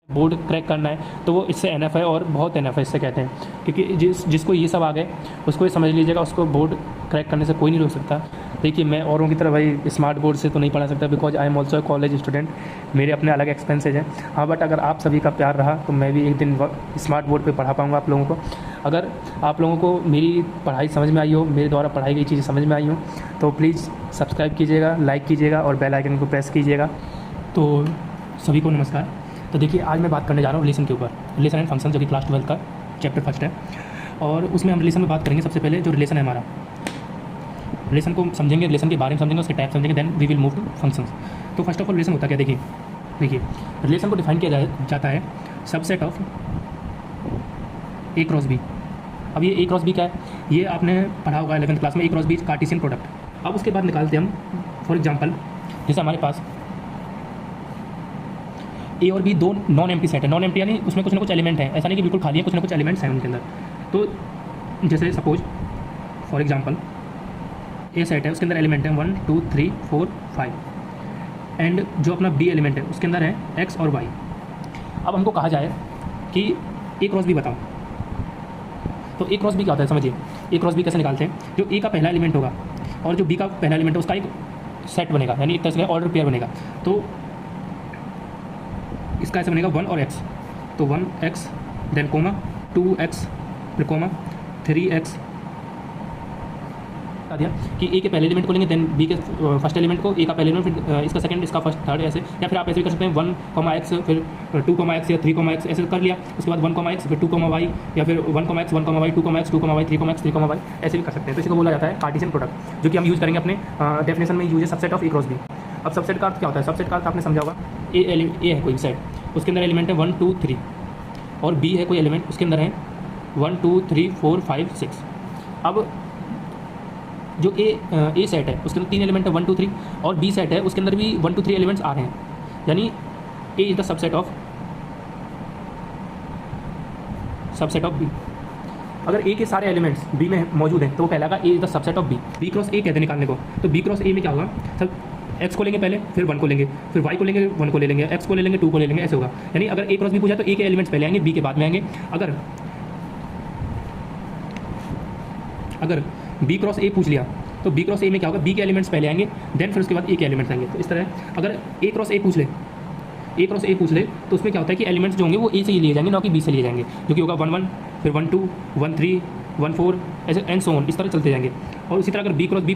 Board crack करना है तो वो इससे एनफ है और बहुत एनफ है इससे कहते हैं, क्योंकि जिसको ये सब आ गए उसको ये समझ लीजिएगा उसको बोर्ड क्रैक करने से कोई नहीं रोक सकता। देखिए मैं औरों की तरह भाई स्मार्ट बोर्ड से तो नहीं पढ़ा सकता, because I am also a college student, मेरे अपने अलग एक्सपेंसेज हैं। हाँ बट अगर आप सभी का प्यार रहा तो मैं भी एक दिन स्मार्ट बोर्ड पर पढ़ा पाऊँगा आप लोगों को। अगर आप लोगों को मेरी पढ़ाई समझ में आई हो, मेरे द्वारा पढ़ाई गई चीज़ें समझ में आई हो, तो प्लीज़ सब्सक्राइब कीजिएगा, लाइक कीजिएगा और बेल आइकन को प्रेस कीजिएगा। तो सभी को नमस्कार। तो देखिए आज मैं बात करने जा रहा हूँ रिलेशन के ऊपर, रिलेशन एंड फंक्शन, जो कि क्लास 12 का चैप्टर फर्स्ट है। और उसमें हम रिलेशन में बात करेंगे। सबसे पहले जो रिलेशन है हमारा, रिलेशन को समझेंगे, रिलेशन के बारे में समझेंगे, उसके टाइप समझेंगे, then we will move to functions. तो फर्स्ट ऑफ ऑल रिलेशन होता क्या, देखिए रिलेशन को डिफाइन किया जाता है subset of A cross B. अब ये ए क्रॉस बी क्या है, ये आपने पढ़ा होगा 11th क्लास में, ए क्रॉस बी कार्टेशियन प्रोडक्ट। अब उसके बाद निकालते हम फॉर एग्जाम्पल, जैसे हमारे पास ए और बी दो नॉन एम्प्टी सेट है। नॉन एम्प्टी यानी उसमें कुछ ना कुछ एलिमेंट है, ऐसा नहीं कि बिल्कुल खाली है, कुछ ना कुछ एलिमेंट्स हैं उनके अंदर। तो जैसे suppose for example A set है, उसके अंदर एलिमेंट है 1 2 3 4 5, एंड जो अपना बी एलिमेंट है उसके अंदर है एक्स और वाई। अब हमको कहा जाए कि ए क्रॉस बी बताओ, तो ए क्रॉस बी क्या होता है समझिए। ए क्रॉस बी कैसे निकालते हैं, जो ए का पहला एलिमेंट होगा और जो बी का पहला एलिमेंट है उसका एक सेट बनेगा, यानी एक तरह से ऑर्डर पेयर बनेगा। तो इसका ऐसे बनेगा 1 और x, तो 1x देन कोमा 2x फिर कोमा 3x। बता दिया कि ए के पहले एलिमेंट को लेंगे, देन बी के फर्स्ट एलिमेंट को, ए का पहले एलिमेंट फिर इसका सेकंड, इसका फर्स्ट, थर्ड, ऐसे। या फिर आप ऐसे भी कर सकते हैं 1x फिर 2x या 3x, ऐसे कर लिया। उसके बाद 1x फिर 2y, या फिर 1x 1y 2x 2y 3x 3y, ऐसे भी कर सकते हैं। तो इसी को बोला जाता है कार्टेशियन प्रोडक्ट, जो कि हम यूज़ करेंगे अपने डेफिनेशन में यूज है subset of A cross B. अब सबसेट का अर्थ क्या होता है, सबसेट का अर्थ आपने समझा होगा, ए है कोई सेट, उसके अंदर एलिमेंट है 1 2 3, और बी है कोई एलिमेंट, उसके अंदर है 1 2 3 4 5 6। अब जो ए सेट है उसके अंदर 3 एलिमेंट है 1 2 3, और बी सेट है उसके अंदर भी 1 2 3 एलिमेंट्स आ रहे हैं, यानी A is the subset of B. अगर ए के सारे एलिमेंट्स बी में मौजूद हैं तो वो कहलाएगा A is the subset of B. B cross A कहते हैं निकालने को। तो बी क्रॉस ए में क्या होगा, सब एक्स को लेंगे पहले, फिर 1 को लेंगे, फिर वाई को लेंगे, 1 को ले लेंगे, एक्स को ले लेंगे, 2 को ले लेंगे, ऐसे होगा। यानी अगर ए क्रॉस बी पूछा तो ए के एलिमेंट्स पहले आएंगे, बी के बाद में आएंगे। अगर बी क्रॉस ए पूछ लिया तो बी क्रॉस ए में क्या होगा, बी के एलिमेंट्स पहले आएंगे, देन फिर उसके बाद ए के एलिमेंट्स आएंगे। तो इस तरह अगर ए क्रॉस ए पूछ ले तो उसमें क्या होता है कि एलिमेंट्स जो होंगे वो ए से ही लिए जाएंगे, ना कि बी से लिए जाएंगे, जो कि होगा 1 1 फिर 1 2 1 3 1 4, ऐसे एंड सो ऑन, इस तरह चलते जाएंगे। और इसी तरह अगर बी क्रॉस बी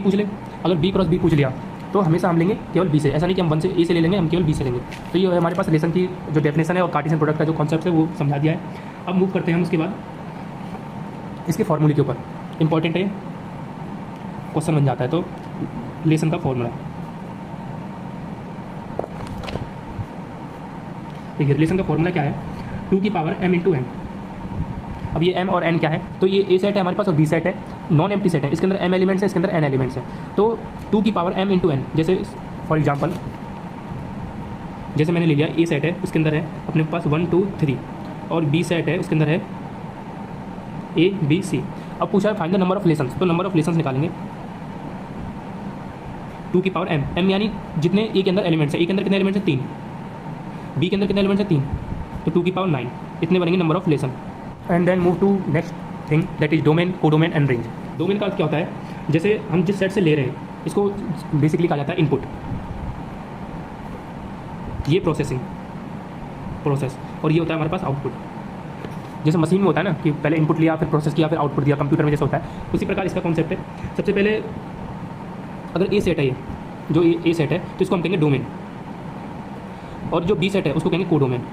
पूछ लिया तो हमेशा हम लेंगे केवल बी से, ऐसा नहीं कि हम 1 से ए से ले लेंगे, हम केवल बी से लेंगे। तो ये हमारे पास रिलेशन की जो डेफिनेशन है और कार्टेशियन प्रोडक्ट का जो कॉन्सेप्ट है वो समझा दिया है। अब मूव करते हैं हम उसके बाद इसके फॉर्मूले के ऊपर। इंपॉर्टेंट है, क्वेश्चन बन जाता है। तो रिलेशन का फॉर्मूला देखिए, रिलेशन का फॉर्मूला क्या है, 2 की पावर m इंटू n। अब ये m और n क्या है, तो ये a सेट है हमारे पास और b सेट है, नॉन एम्प्टी सेट है, इसके अंदर m एलिमेंट्स है, इसके अंदर n एलिमेंट्स है। तो 2 की पावर m इंटू n, जैसे फॉर एग्जांपल जैसे मैंने ले लिया a सेट है, उसके अंदर है अपने पास 1 2 3, और b सेट है उसके अंदर है a b c। अब पूछा है find the number of relations, तो नंबर ऑफ रिलेशंस निकालेंगे 2 की पावर m यानी जितने a के अंदर एलिमेंट्स है, a के अंदर कितने एलिमेंट्स हैं 3, b के अंदर कितने एलिमेंट्स हैं 3, तो 2 की पावर 9, इतने बनेंगे number of relation. And then move to next thing, that is domain, codomain and range. Domain का अर्थ क्या होता है, जैसे हम जिस सेट से ले रहे हैं इसको बेसिकली कहा जाता है इनपुट, ये प्रोसेस, और ये होता है हमारे पास आउटपुट। जैसे मशीन में होता है ना कि पहले इनपुट लिया, फिर प्रोसेस किया, फिर आउटपुट दिया, कंप्यूटर में जैसे होता है, उसी प्रकार इसका कॉन्सेप्ट है। सबसे पहले अगर ए सेट है, ये जो ए सेट है तो इसको हम कहेंगे डोमेन, और जो बी सेट है उसको कहेंगे कोडोमेन।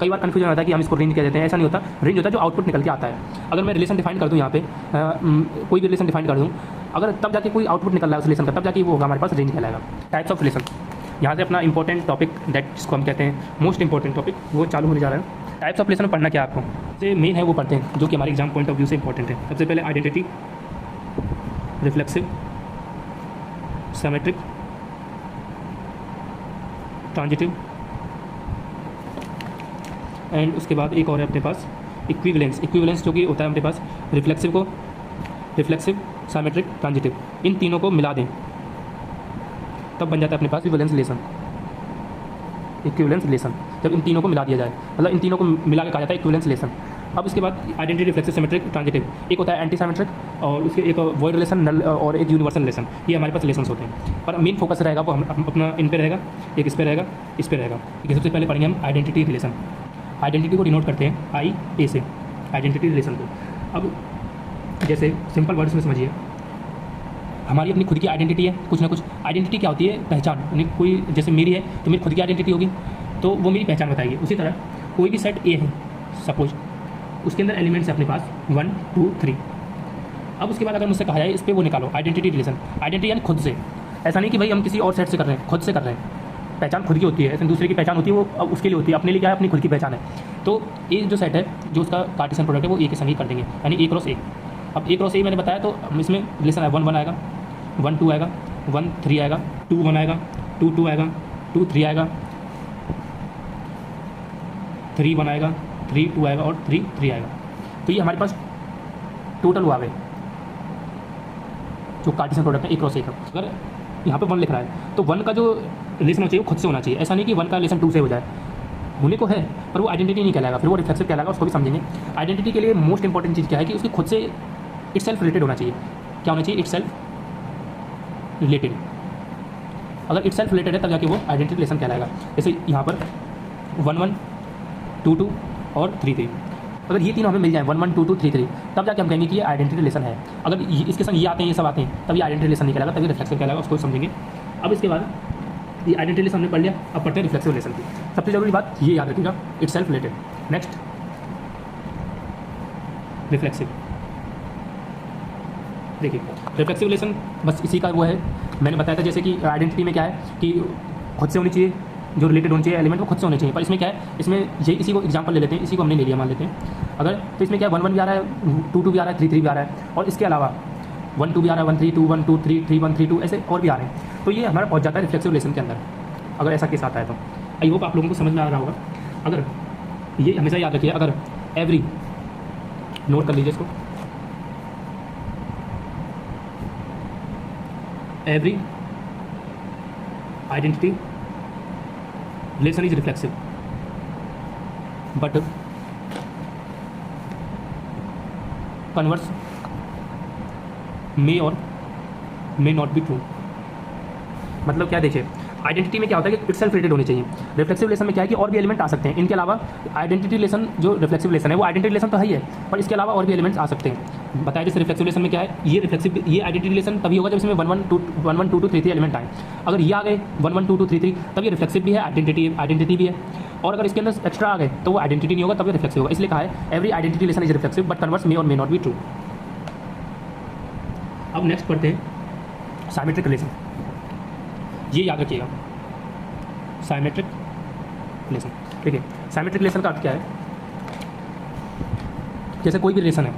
कई बार कन्फ्यूजन आता है कि हम इसको रेंज कह देते हैं, ऐसा नहीं होता। रेंज होता है जो आउटपुट निकल के आता है। अगर मैं रिलेशन डिफाइन कर दूँ यहाँ पे, कोई भी रिलेशन डिफाइन कर दूँ, अगर तब जाके कोई आउटपुट निकल रहा है उस रिलेशन का, तब जाके वो होगा हमारे पास रेंज कहलाएगा। टाइप्स ऑफ रिलेशन, यहाँ से अपना इंपॉर्टेंट टॉपिक, दैट जिसको हम कहते हैं मोस्ट इंपॉर्टेंट टॉपिक, वो चालू होने जा रहा है। टाइप्स ऑफ रिलेशन में पढ़ना क्या आपको जो मेन है वो पढ़ते हैं, जो कि हमारे एग्जाम पॉइंट ऑफ व्यू से इंपॉर्टेंट है। सबसे पहले identity, reflexive, symmetric, transitive, and उसके बाद एक और है अपने पास इक्विवेलेंस, जो कि होता है अपने पास रिफ्लेक्सिव, सिमेट्रिक, ट्रांजिटिव, इन तीनों को मिला दें तब बन जाता है अपने पास इक्विवेलेंस रिलेशन। जब इन तीनों को मिला दिया जाए, मतलब इन तीनों को मिला के कहा जाता है इक्विवेलेंस रिलेशन। अब इसके बाद आइडेंटिटी, रिफ्लेक्सिव, सिमेट्रिक, ट्रांजिटिव। एक होता है एंटी सिमेट्रिक और उसके एक वॉइड रिलेशन, नल और एक यूनिवर्सल रिलेशन। ये हमारे पास रिलेशंस होते हैं, पर मेन फोकस रहेगा वो हम अपना इन पे रहेगा, एक इस पे रहेगा, इस पे रहेगा। ठीक है, सबसे पहले पढ़ेंगे हम आइडेंटिटी रिलेशन। आइडेंटिटी को डिनोट करते हैं आई ए से, आइडेंटिटी रिलेशन को। अब जैसे सिंपल वर्ड्स में समझिए, हमारी अपनी खुद की आइडेंटिटी है, कुछ ना कुछ। आइडेंटिटी क्या होती है? पहचान। यानी कोई जैसे मेरी है तो मेरी खुद की आइडेंटिटी होगी, तो वो मेरी पहचान बताएगी। उसी तरह कोई भी सेट ए है सपोज, उसके अंदर एलिमेंट्स है अपने पास 1 2 3। अब उसके बाद अगर मुझसे कहा जाए इस पर वो निकालो आइडेंटिटी रिलेशन। आइडेंटिटी यानी खुद से, ऐसा नहीं कि भाई हम किसी और सेट से कर रहे हैं, खुद से कर रहे हैं। पहचान खुद की होती है, ऐसे दूसरे की पहचान होती है, वो अब उसके लिए होती है, अपने लिए क्या है, अपनी खुद की पहचान है। तो ये जो सेट है, जो उसका कार्टेशियन प्रोडक्ट है, वो ए के संग ही कर देंगे, यानी ए क्रॉस ए। अब ए क्रॉस ए मैंने बताया, तो इसमें रिलेशन है 1 1 आएगा, 1 2 आएगा, 1 3 आएगा, 2 1 आएगा, 2 2 आएगा, 2 3 आएगा, 3 1 आएगा, 3 2 आएगा और 3 3 आएगा। तो ये हमारे पास टोटल वो आ गए जो कार्टेशियन प्रोडक्ट है ए क्रॉस ए का। अगर यहाँ पे 1 लिख रहा है तो 1 का जो रिलेशन होना चाहिए वो खुद से होना चाहिए। ऐसा नहीं कि 1 का रिलेशन 2 से हो जाए, होने को है पर वो आइडेंटिटी नहीं कहलाएगा, फिर वो रिफ्लेक्सिव कहलाएगा, उसको भी समझेंगे। आइडेंटिटी के लिए मोस्ट इंपॉर्टेंट चीज़ क्या है कि उसकी खुद से इट सेल्फ रिलेटेड होना चाहिए। क्या होना चाहिए? It self related. अगर इट सेल्फ रिलेटेड है तब जाके वो आइडेंटिटी रिलेशन कहलाएगा। जैसे यहाँ पर 1 1 2 2 और 3 3, अगर ये तीनों हमें मिल जाए 1 1 2 2 3 3, तब जाके हम कहेंगे कि ये आइडेंटिटी रिलेशन है। अगर इसके संग ये आते हैं, ये सब आते हैं, तब ये आइडेंटिटी रिलेशन नहीं कहलाएगा, तभी रिफ्लेक्सिव कहलाएगा, उसको समझेंगे। अब इसके बाद ये आइडेंटिटी रिलेशन हमने पढ़ लिया, अब पढ़ते हैं रिफ्लेक्सिव रिलेशन की। सबसे जरूरी बात ये याद रखिएगा, it self related. Next reflexive. देखिए रिफ्लेक्सिव रिलेशन बस इसी का वो है, मैंने बताया था जैसे कि आइडेंटिटी में क्या है कि खुद से होनी चाहिए, जो रिलेटेड होने चाहिए एलिमेंट वो खुद से होने चाहिए। पर इसमें क्या है, इसमें ये इसी को एग्जांपल ले लेते हैं, इसी को हमने ले लिया मान लेते हैं अगर, तो इसमें क्या है 1 1 भी आ रहा है, 2 2 भी आ रहा है, 3 3 भी आ रहा है, और इसके अलावा 1 2 भी आ रहा है, 1 3 2 1 2 3 3 1 3 2, ऐसे और भी आ रहे हैं। तो ये हमारा पहुंच जाता है रिफ्लेक्सिव रिलेशन के अंदर, अगर ऐसा केस आता है तो। आई होप आप लोगों को समझ में आ रहा होगा। अगर ये हमेशा याद रखिए, अगर एवरी, नोट कर लीजिए इसको, every identity relation is reflexive but converse may or may not be true. मतलब क्या, देखिए आइडेंटिटी में क्या होता है कि इट सेल्फ रिलेटेड होनी चाहिए। रिफ्लेक्सिव रिलेशन में क्या है कि और भी एलिमेंट आ सकते हैं इनके अलावा। आइडेंटिटी रिलेशन जो रिफ्लेक्सिव रिलेशन है वो आइडेंटिटी रिलेशन तो है ही है, पर इसके अलावा और भी एलिमेंट्स आ सकते हैं। बताया जैसे रिफ्लेक्सिव रिलेशन में क्या है, ये रिफ्लेक्सिव, ये आइडेंटिटी रिलेशन तभी होगा जब इसमें 1 1 2 2 3 3 एलिमेंट आए। अगर ये आ गए 1 1 2 2 3 3, तब ये रिफ्लेक्सिव भी है, आइडेंटिटी भी है। और अगर इसके अंदर एक्स्ट्रा आ गए तो वो आइडेंटिटी नहीं होगा, तब ये रिफ्लेक्सिव होगा। इसलिए कहा है every identity relation is reflexive but converse may or may not be true. अब नेक्स्ट पढ़ते हैं साइमेट्रिक रिलेशन। ये याद रखिएगा, साइमेट्रिक रिलेशन। ठीक है, साइमेट्रिक रिलेशन का अर्थ क्या है, जैसे कोई भी रिलेशन है,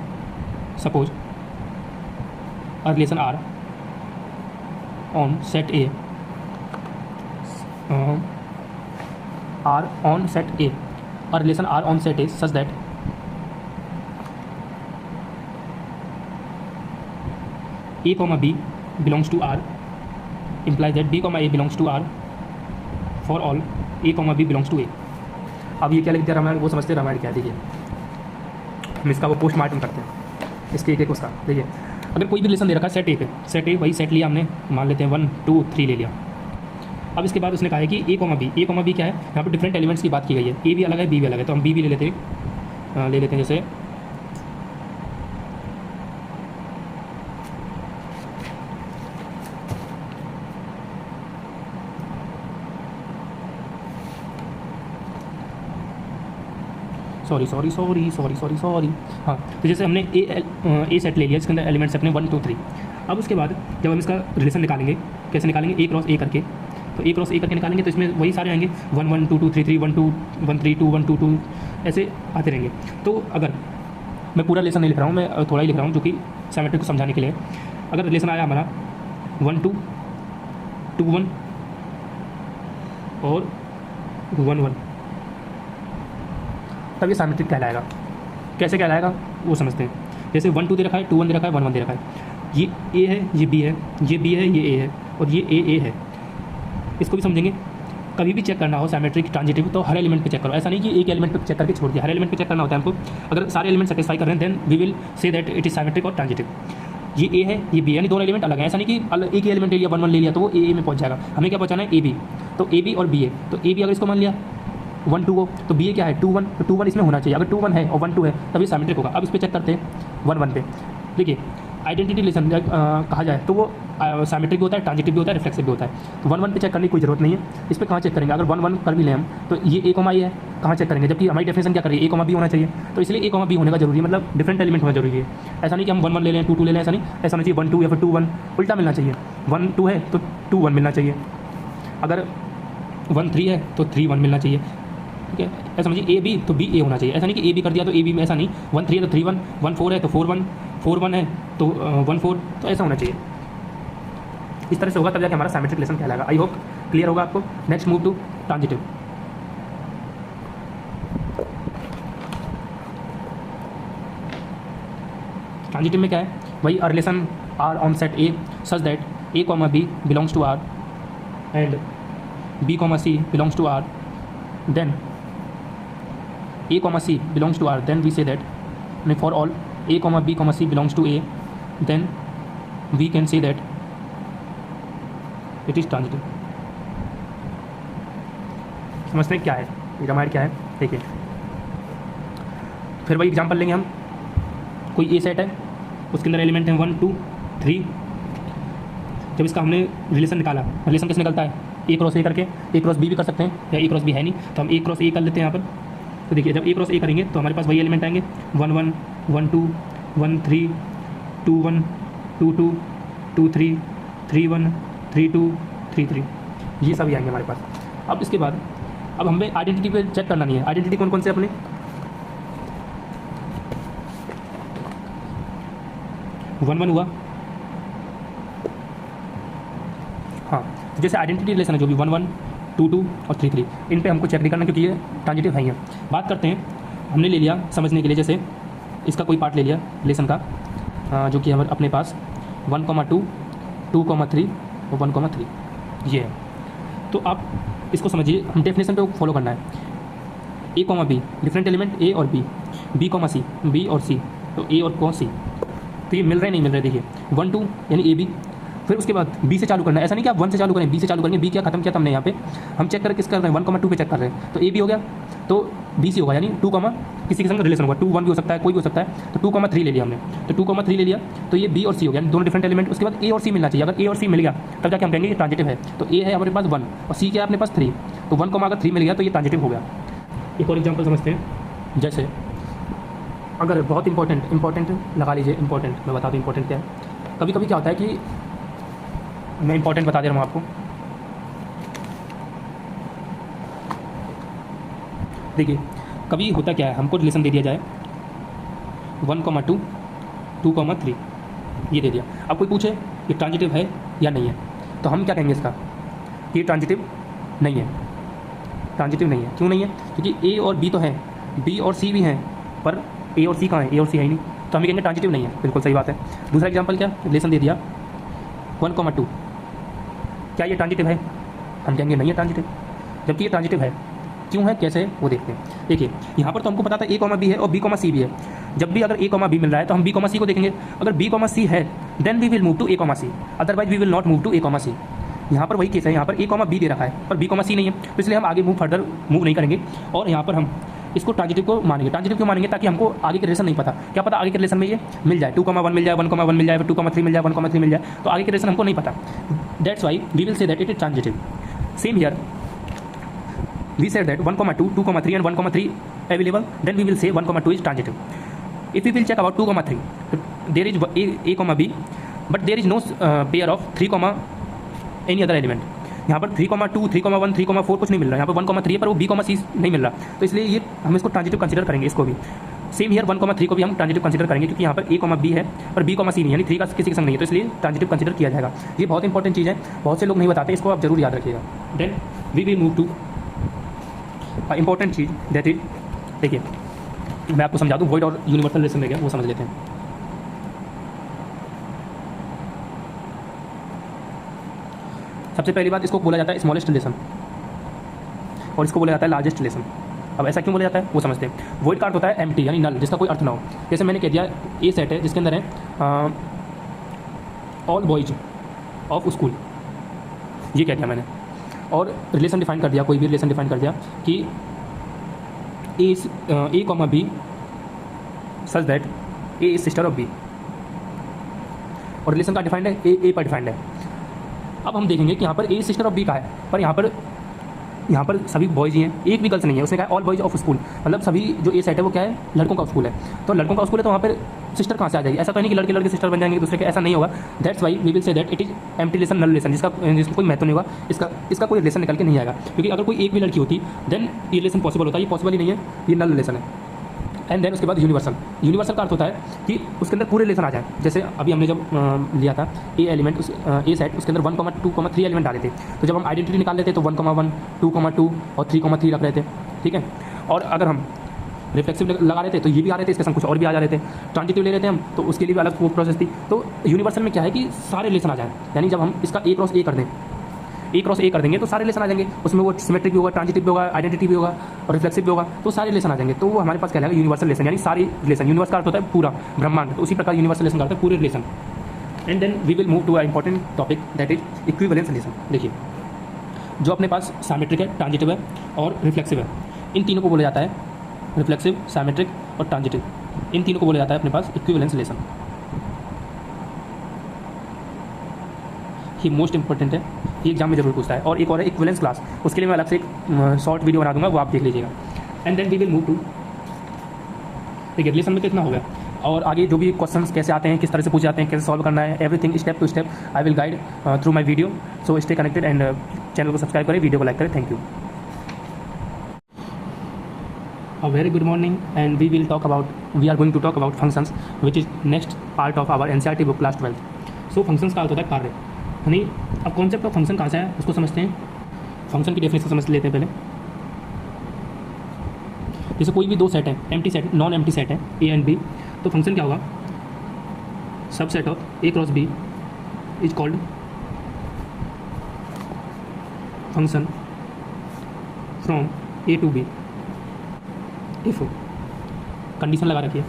suppose a relation R on set A, R on set A, a relation R on set A such that a comma b belongs to R implies that b comma a belongs to R for all a comma b belongs to A। अब ये क्या लिख दिया रामायण, वो समझते हैं रामायण क्या है। देखिए हम इसका वो पोस्टमार्टम करते हैं, इसके एक उसका। देखिए अगर कोई भी रिलेशन दे रखा है सेट ए पे, सेट ए वही सेट लिया हमने, मान लेते हैं 1 2 3 ले लिया। अब इसके बाद उसने कहा है कि a comma b क्या है, यहाँ पर डिफरेंट एलिमेंट्स की बात की गई है, a भी अलग है b भी अलग है, तो हम b भी ले लेते हैं जैसे सॉरी। हाँ, तो जैसे हमने ए सेट ले लिया, इसके अंदर एलिमेंट्स अपने 1 2 3। अब उसके बाद जब हम इसका रिलेशन निकालेंगे, कैसे निकालेंगे, ए क्रॉस ए करके। तो ए क्रॉस ए करके निकालेंगे तो इसमें वही सारे आएंगे 1 1 2 2 3 3 1 2 1 3 2 1 2 2, ऐसे आते रहेंगे। तो अगर मैं पूरा रिलेशन नहीं लिख रहा हूँ, मैं थोड़ा ही लिख रहा हूँ जो कि साइमेट्रिक को समझाने के लिए। अगर रिलेशन आया हमारा 1 2 2 1 और 1 1, तब ये साइमेट्रिक कहलाएगा। कैसे कहलाएगा वो समझते हैं। जैसे 1 2 दे रखा है, 2 1 दे रखा है, 1 1 दे रखा है, ये ए है, ये बी है, ये बी है, ये ए है, और ये ए है। इसको भी समझेंगे। कभी भी चेक करना हो सिमेट्रिक ट्रांजिटिव तो हर एलिमेंट पे चेक करो। ऐसा नहीं कि एक एलिमेंट पे चेक करके छोड़ दिया, हर एलिमेंट पे चेक करना होता है हमको। अगर सारे एलिमेंट सेटिस्फाई कर रहे हैं then we will say that it is symmetric और ट्रांजिटिव। ये ए है, ये बी, यानी दोनों एलिमेंट अलग है। ऐसा नहीं कि एक ही एलिमेंट ले लिया, 1 1 ले लिया तो वो ए में पहुंच जाएगा। हमें क्या पहुंचाना है, ए बी। तो ए बी और बी ए, तो ए बी अगर इसको मान लिया 1 2 हो तो बी ए क्या है 2 1, तो 2 1 इसमें होना चाहिए। अगर 2 1 है और 1 2 है तब ये सिमेट्रिक होगा। अब इस पर चेक करते हैं 1 1 पे। देखिए आइडेंटिटी रिलेशन कहा जाए तो वो सिमेट्रिक भी होता है, ट्रांजिटिव भी होता है, रिफ्लेक्सिव भी होता है। तो 1 1 पे चेक करने की कोई जरूरत नहीं है। इस पर कहाँ चेक करेंगे, अगर 1 1 कर भी लें हम तो ये ए कॉमा है, कहाँ चेक करेंगे, जबकि हमारी डेफिनेशन क्या कर रही है, ए कॉमा बी होना चाहिए। तो इसलिए ए कॉमा बी होने का जरूरी है, मतलब डिफरेंट एलिमेंट होना जरूरी है। ऐसा नहीं कि हम 1 1 ले लें 2 2 ले लें, ऐसा नहीं। ऐसा होना चाहिए 1 2 या फिर 2 1, उल्टा मिलना चाहिए। 1 2 है तो 2 1 मिलना चाहिए, अगर 1 3 है तो 3 1 मिलना चाहिए। ठीक है, ऐसा समझिए ए बी तो बी ए होना चाहिए। ऐसा नहीं कि ए बी कर दिया तो ए बी में, ऐसा नहीं। 1 3 है तो 3 1, 1 4 है तो 4 1, 4 1 है तो 1 4, तो ऐसा होना चाहिए। इस तरह से होगा तब जाके हमारा सिमेट्रिक रिलेशन कहलाएगा। आई होप क्लियर होगा आपको। Next move to transitive. Transitive में क्या है, वही relation R on set A such that A comma B belongs to R and B comma C belongs to R, then a comma c belongs to R, then we say that for all a comma b comma c belongs to A, then we can say that it is transitive। समझते हैं क्या है pyramid क्या है। देखिए फिर वही example लेंगे हम। कोई ए सेट है, उसके अंदर एलिमेंट हैं 1 2 3। जब इसका हमने रिलेशन निकाला, रिलेशन कैसे निकलता है, ए क्रॉस ए करके। ए क्रॉस बी भी कर सकते हैं, या ए क्रॉस बी है नहीं तो हम ए क्रॉस ए कर लेते हैं यहाँ पर। तो देखिए जब ए क्रॉस ए करेंगे तो हमारे पास वही एलिमेंट आएंगे 1 1 1 2 1 3 2 1 2 2 2 3 3 1 3 2 3 3, ये सभी आएंगे हमारे पास। अब इसके बाद अब हमें आइडेंटिटी पे चेक करना नहीं है। आइडेंटिटी कौन कौन से अपने 1 1 हुआ, हाँ। तो जैसे आइडेंटिटी रिलेशन है जो भी 1 1 2 2 और 3 3, इन पे हमको चेक नहीं करना क्योंकि ये ट्रांजिटिव है। बात करते हैं, हमने ले लिया समझने के लिए, जैसे इसका कोई पार्ट ले लिया रिलेशन का जो कि हमारे अपने पास 1 2 2 3 और 1 3 ये है। तो आप इसको समझिए, हम डेफिनेशन पे फॉलो करना है। ए कॉमा बी डिफरेंट एलिमेंट ए और बी कॉमा सी बी और सी, तो ए और कॉस सी, तो ये मिल रहे नहीं मिल रहे। देखिए 1 2 यानी ए बी, फिर उसके बाद बी से चालू करना है। ऐसा नहीं कि आप 1 से चालू करें, बी से चालू करेंगे। बी क्या खत्म किया था हमने यहाँ पे, हम चेक करके किस कर रहे हैं 1 2 पे चेक कर रहे हैं। तो ए बी हो गया तो बी सी होगा, यानी 2 किसी के संग रिलेशन होगा, 2 1 भी हो सकता है, कोई भी हो सकता है। तो 2 3 ले लिया हमने, तो 2 3 ले लिया तो ये बी और सी हो गया, दोनों डिफरेंट एलिमेंट। उसके बाद ए और सी मिलना चाहिए। अगर ए और सी मिल गया तब जाके हम कहेंगे ये ट्रांजिटिव है। तो ए है हमारे पास 1 और सी क्या है अपने पास 3, तो 1 अगर 3 मिल गया तो ये ट्रांजिटिव हो गया। एक और एग्जाम्पल समझते हैं, जैसे अगर बहुत इंपॉर्टेंट लगा लीजिए, इंपॉर्टेंट मैं बता दूँ इंपॉर्टेंट क्या है। कभी कभी क्या होता है कि मैं इंपॉर्टेंट बता दे रहा हूँ आपको। देखिए कभी होता क्या है, हमको रिलेशन दे दिया जाए 1 2 2 3 ये दे दिया। अब कोई पूछे ये ट्रांजिटिव है या नहीं है, तो हम क्या कहेंगे इसका, ये ट्रांजिटिव नहीं है। ट्रांजिटिव नहीं है, क्यों नहीं है, क्योंकि ए और बी तो है, बी और सी भी हैं, पर ए और सी कहाँ है, ए और सी है ही नहीं, तो हम कहेंगे ट्रांजिटिव नहीं है। बिल्कुल सही बात है। दूसरा एग्जाम्पल क्या, रिलेशन दे दिया 1 2, क्या ये ट्रांजिटिव है, हम कहेंगे नहीं है ट्रांजिटिव, जबकि ये ट्रांजिटिव है। क्यों है, कैसे है, वो देखते हैं। देखिए यहाँ पर तो हमको पता था ए कॉमा बी है और बी कॉमा सी भी है। जब भी अगर ए कॉमा बी मिल रहा है तो हम बी कॉमा सी को देखेंगे। अगर बी कॉमा सी है then we will move to A comma C, otherwise we will not move to A comma C. यहाँ पर वही केस है, यहाँ पर ए कॉमा बी दे रखा है पर बी कॉमा सी नहीं है, तो इसलिए हम आगे फर्दर मूव नहीं करेंगे और यहाँ पर हम इसको ट्रांजिटिव को मानेंगे। ट्रांजिटिव क्यों मानेंगे, ताकि हमको आगे के रिलेशन नहीं पता, क्या पता आगे के रिलेशन में ये मिल जाए 2 1 मिल जाए, 1 1 मिल जाए, 2 3 मिल जाए, 1 3 मिल जाए, तो आगे के रिलेशन हमको नहीं पता। That's why we will say that it is transitive. Same here we said that 1 2 2 3 and 1 3 available, then we will say 1 2 is transitive. If we will check about 2 3, there is a comma b, but there is no pair of 3 any other element. यहाँ पर 3 2 3 1 3 4 कुछ नहीं मिल रहा है, यहाँ पर 1 3 है पर वो b c नहीं मिल रहा, तो इसलिए ये हम इसको ट्रांजिटिव कंसीडर करेंगे। इसको भी सेम हियर 1 3 को भी हम ट्रांजिटिव कंसीडर करेंगे, क्योंकि यहाँ पर a b है और b c नहीं, यानी 3 का किसी के संग नहीं है, तो इसलिए ट्रांजिटिव कंसीडर किया जाएगा। ये बहुत इंपॉर्टेंट चीज़ है, बहुत से लोग नहीं बताते, इसको आप जरूर याद रखिएगा। Then we will move to important चीज़ दैट इज, देखिए मैं आपको समझा दूँ, वॉइड और यूनिवर्सल रिलेशन में क्या वो समझ लेते हैं। सबसे पहली बात इसको बोला जाता है स्मॉलेस्ट रिलेशन। और इसको बोला जाता है लार्जेस्ट रिलेशन। अब ऐसा क्यों बोला जाता है वो समझते हैं। वॉइड का अर्थ होता है एम्प्टी यानी नल, जिसका कोई अर्थ ना हो। जैसे मैंने कह दिया ए सेट है जिसके अंदर है ऑल बॉयज ऑफ स्कूल, ये कह दिया मैंने, और रिलेशन डिफाइन कर दिया, कोई भी रिलेशन डिफाइन कर दिया कि A comma B such that A is sister of B, और रिलेशन का डिफाइंड है ए पर डिफाइंड है। अब हम देखेंगे कि यहाँ पर ए सिस्टर ऑफ बी का है, पर यहाँ पर सभी बॉयज ही हैं, एक भी गर्ल्स नहीं है। उसने कहा ऑल बॉयज ऑफ स्कूल, मतलब सभी जो ए सेट है वो क्या है, लड़कों का स्कूल है। तो लड़कों का स्कूल है तो वहाँ पर सिस्टर कहाँ से आ जाएगी? ऐसा तो नहीं कि लड़के लड़के सिस्टर बन जाएंगे दूसरे के, ऐसा नहीं होगा। That's why we will say that it is empty relation, null relation, जिसका कोई महत्व नहीं होगा, इसका कोई रिलेशन निकल के नहीं आएगा। क्योंकि अगर कोई एक भी लड़की होती देन ये रिलेशन पॉसिबल होता है, ये पॉसिबल ही नहीं है, ये नल रिलेशन है। एंड देन उसके बाद यूनिवर्सल का अर्थ होता है कि उसके अंदर पूरे रिलेशन आ जाए। जैसे अभी हमने जब लिया था ए एलिमेंट, ए सेट, उसके अंदर 1, 2, 3 एलिमेंट डाले थे। तो जब हम आइडेंटिटी निकाल लेते तो 1, 1, 2, और 3, रख रहे थे, ठीक है। और अगर हम रिफ्लेक्सिव लगा रहे थे तो ये भी आ रहे थे, इसके संग कुछ और भी आ जा रहे थे। ट्रांजिटिव ले रहे थे हम तो उसके लिए भी अलग वो प्रोसेस थी। तो यूनिवर्सल में क्या है कि सारे रिलेशन आ जाए, यानी जब हम इसका ए क्रॉस ए कर दें, ए क्रॉस ए कर देंगे तो सारे रिलेशन आ जाएंगे। उसमें वो सिमेट्रिक भी होगा, ट्रांजिटिव भी होगा, आइडेंटिटी भी होगा और रिफ्लेक्सिव भी होगा, तो सारे रिलेशन आ जाएंगे। तो वो हमारे पास कहलाएगा यूनिवर्सल रिलेशन, यानी सारी रिलेशन। यूनिवर्स का अर्थ होता है पूरा ब्रह्मांड, तो उसी प्रकार यूनिवर्सल रिलेशन का अर्थ है पूरे relation. And then we will move to a important topic that is equivalence relation. देखिए, जो अपने पास साइमेट्रिक है, ट्रांजिटिव है और रिफ्लेक्सिव है, इन तीनों को बोला जाता है, रिफ्लेक्सिव, साइमेट्रिक और ट्रांजिटिव, इन तीनों को बोला जाता है अपने पास इक्विवेलेंस रिलेशन। ये मोस्ट इंपॉर्टेंट है, ये एग्जाम में जरूर पूछता है। और एक और है इक्विवेलेंस क्लास, उसके लिए मैं अलग से एक शॉर्ट वीडियो बना दूंगा, वो आप देख लीजिएगा। And then we will move to, देखिए रिलेशन में तो इतना हो गया, और आगे जो भी क्वेश्चंस कैसे आते हैं, किस तरह से पूछे जाते हैं, कैसे सॉल्व करना है, everything step to step I will guide through my video. So stay connected and channel को सब्सक्राइब करें, वीडियो को लाइक करें। Thank you. A very good morning, and we are going to talk about functions, which is next part of our NCERT book class 12. So functions का अर्थ होता है कार्य, यानी अब कॉन्सेप्ट ऑफ फंक्शन कहाँ से है उसको समझते हैं। फंक्शन की डेफिनेशन समझ लेते हैं पहले। जैसे कोई भी दो सेट है, empty set, non empty set है, ए एंड बी, तो फंक्शन क्या होगा, subset of A cross B is called function from A to B if condition लगा रखी है।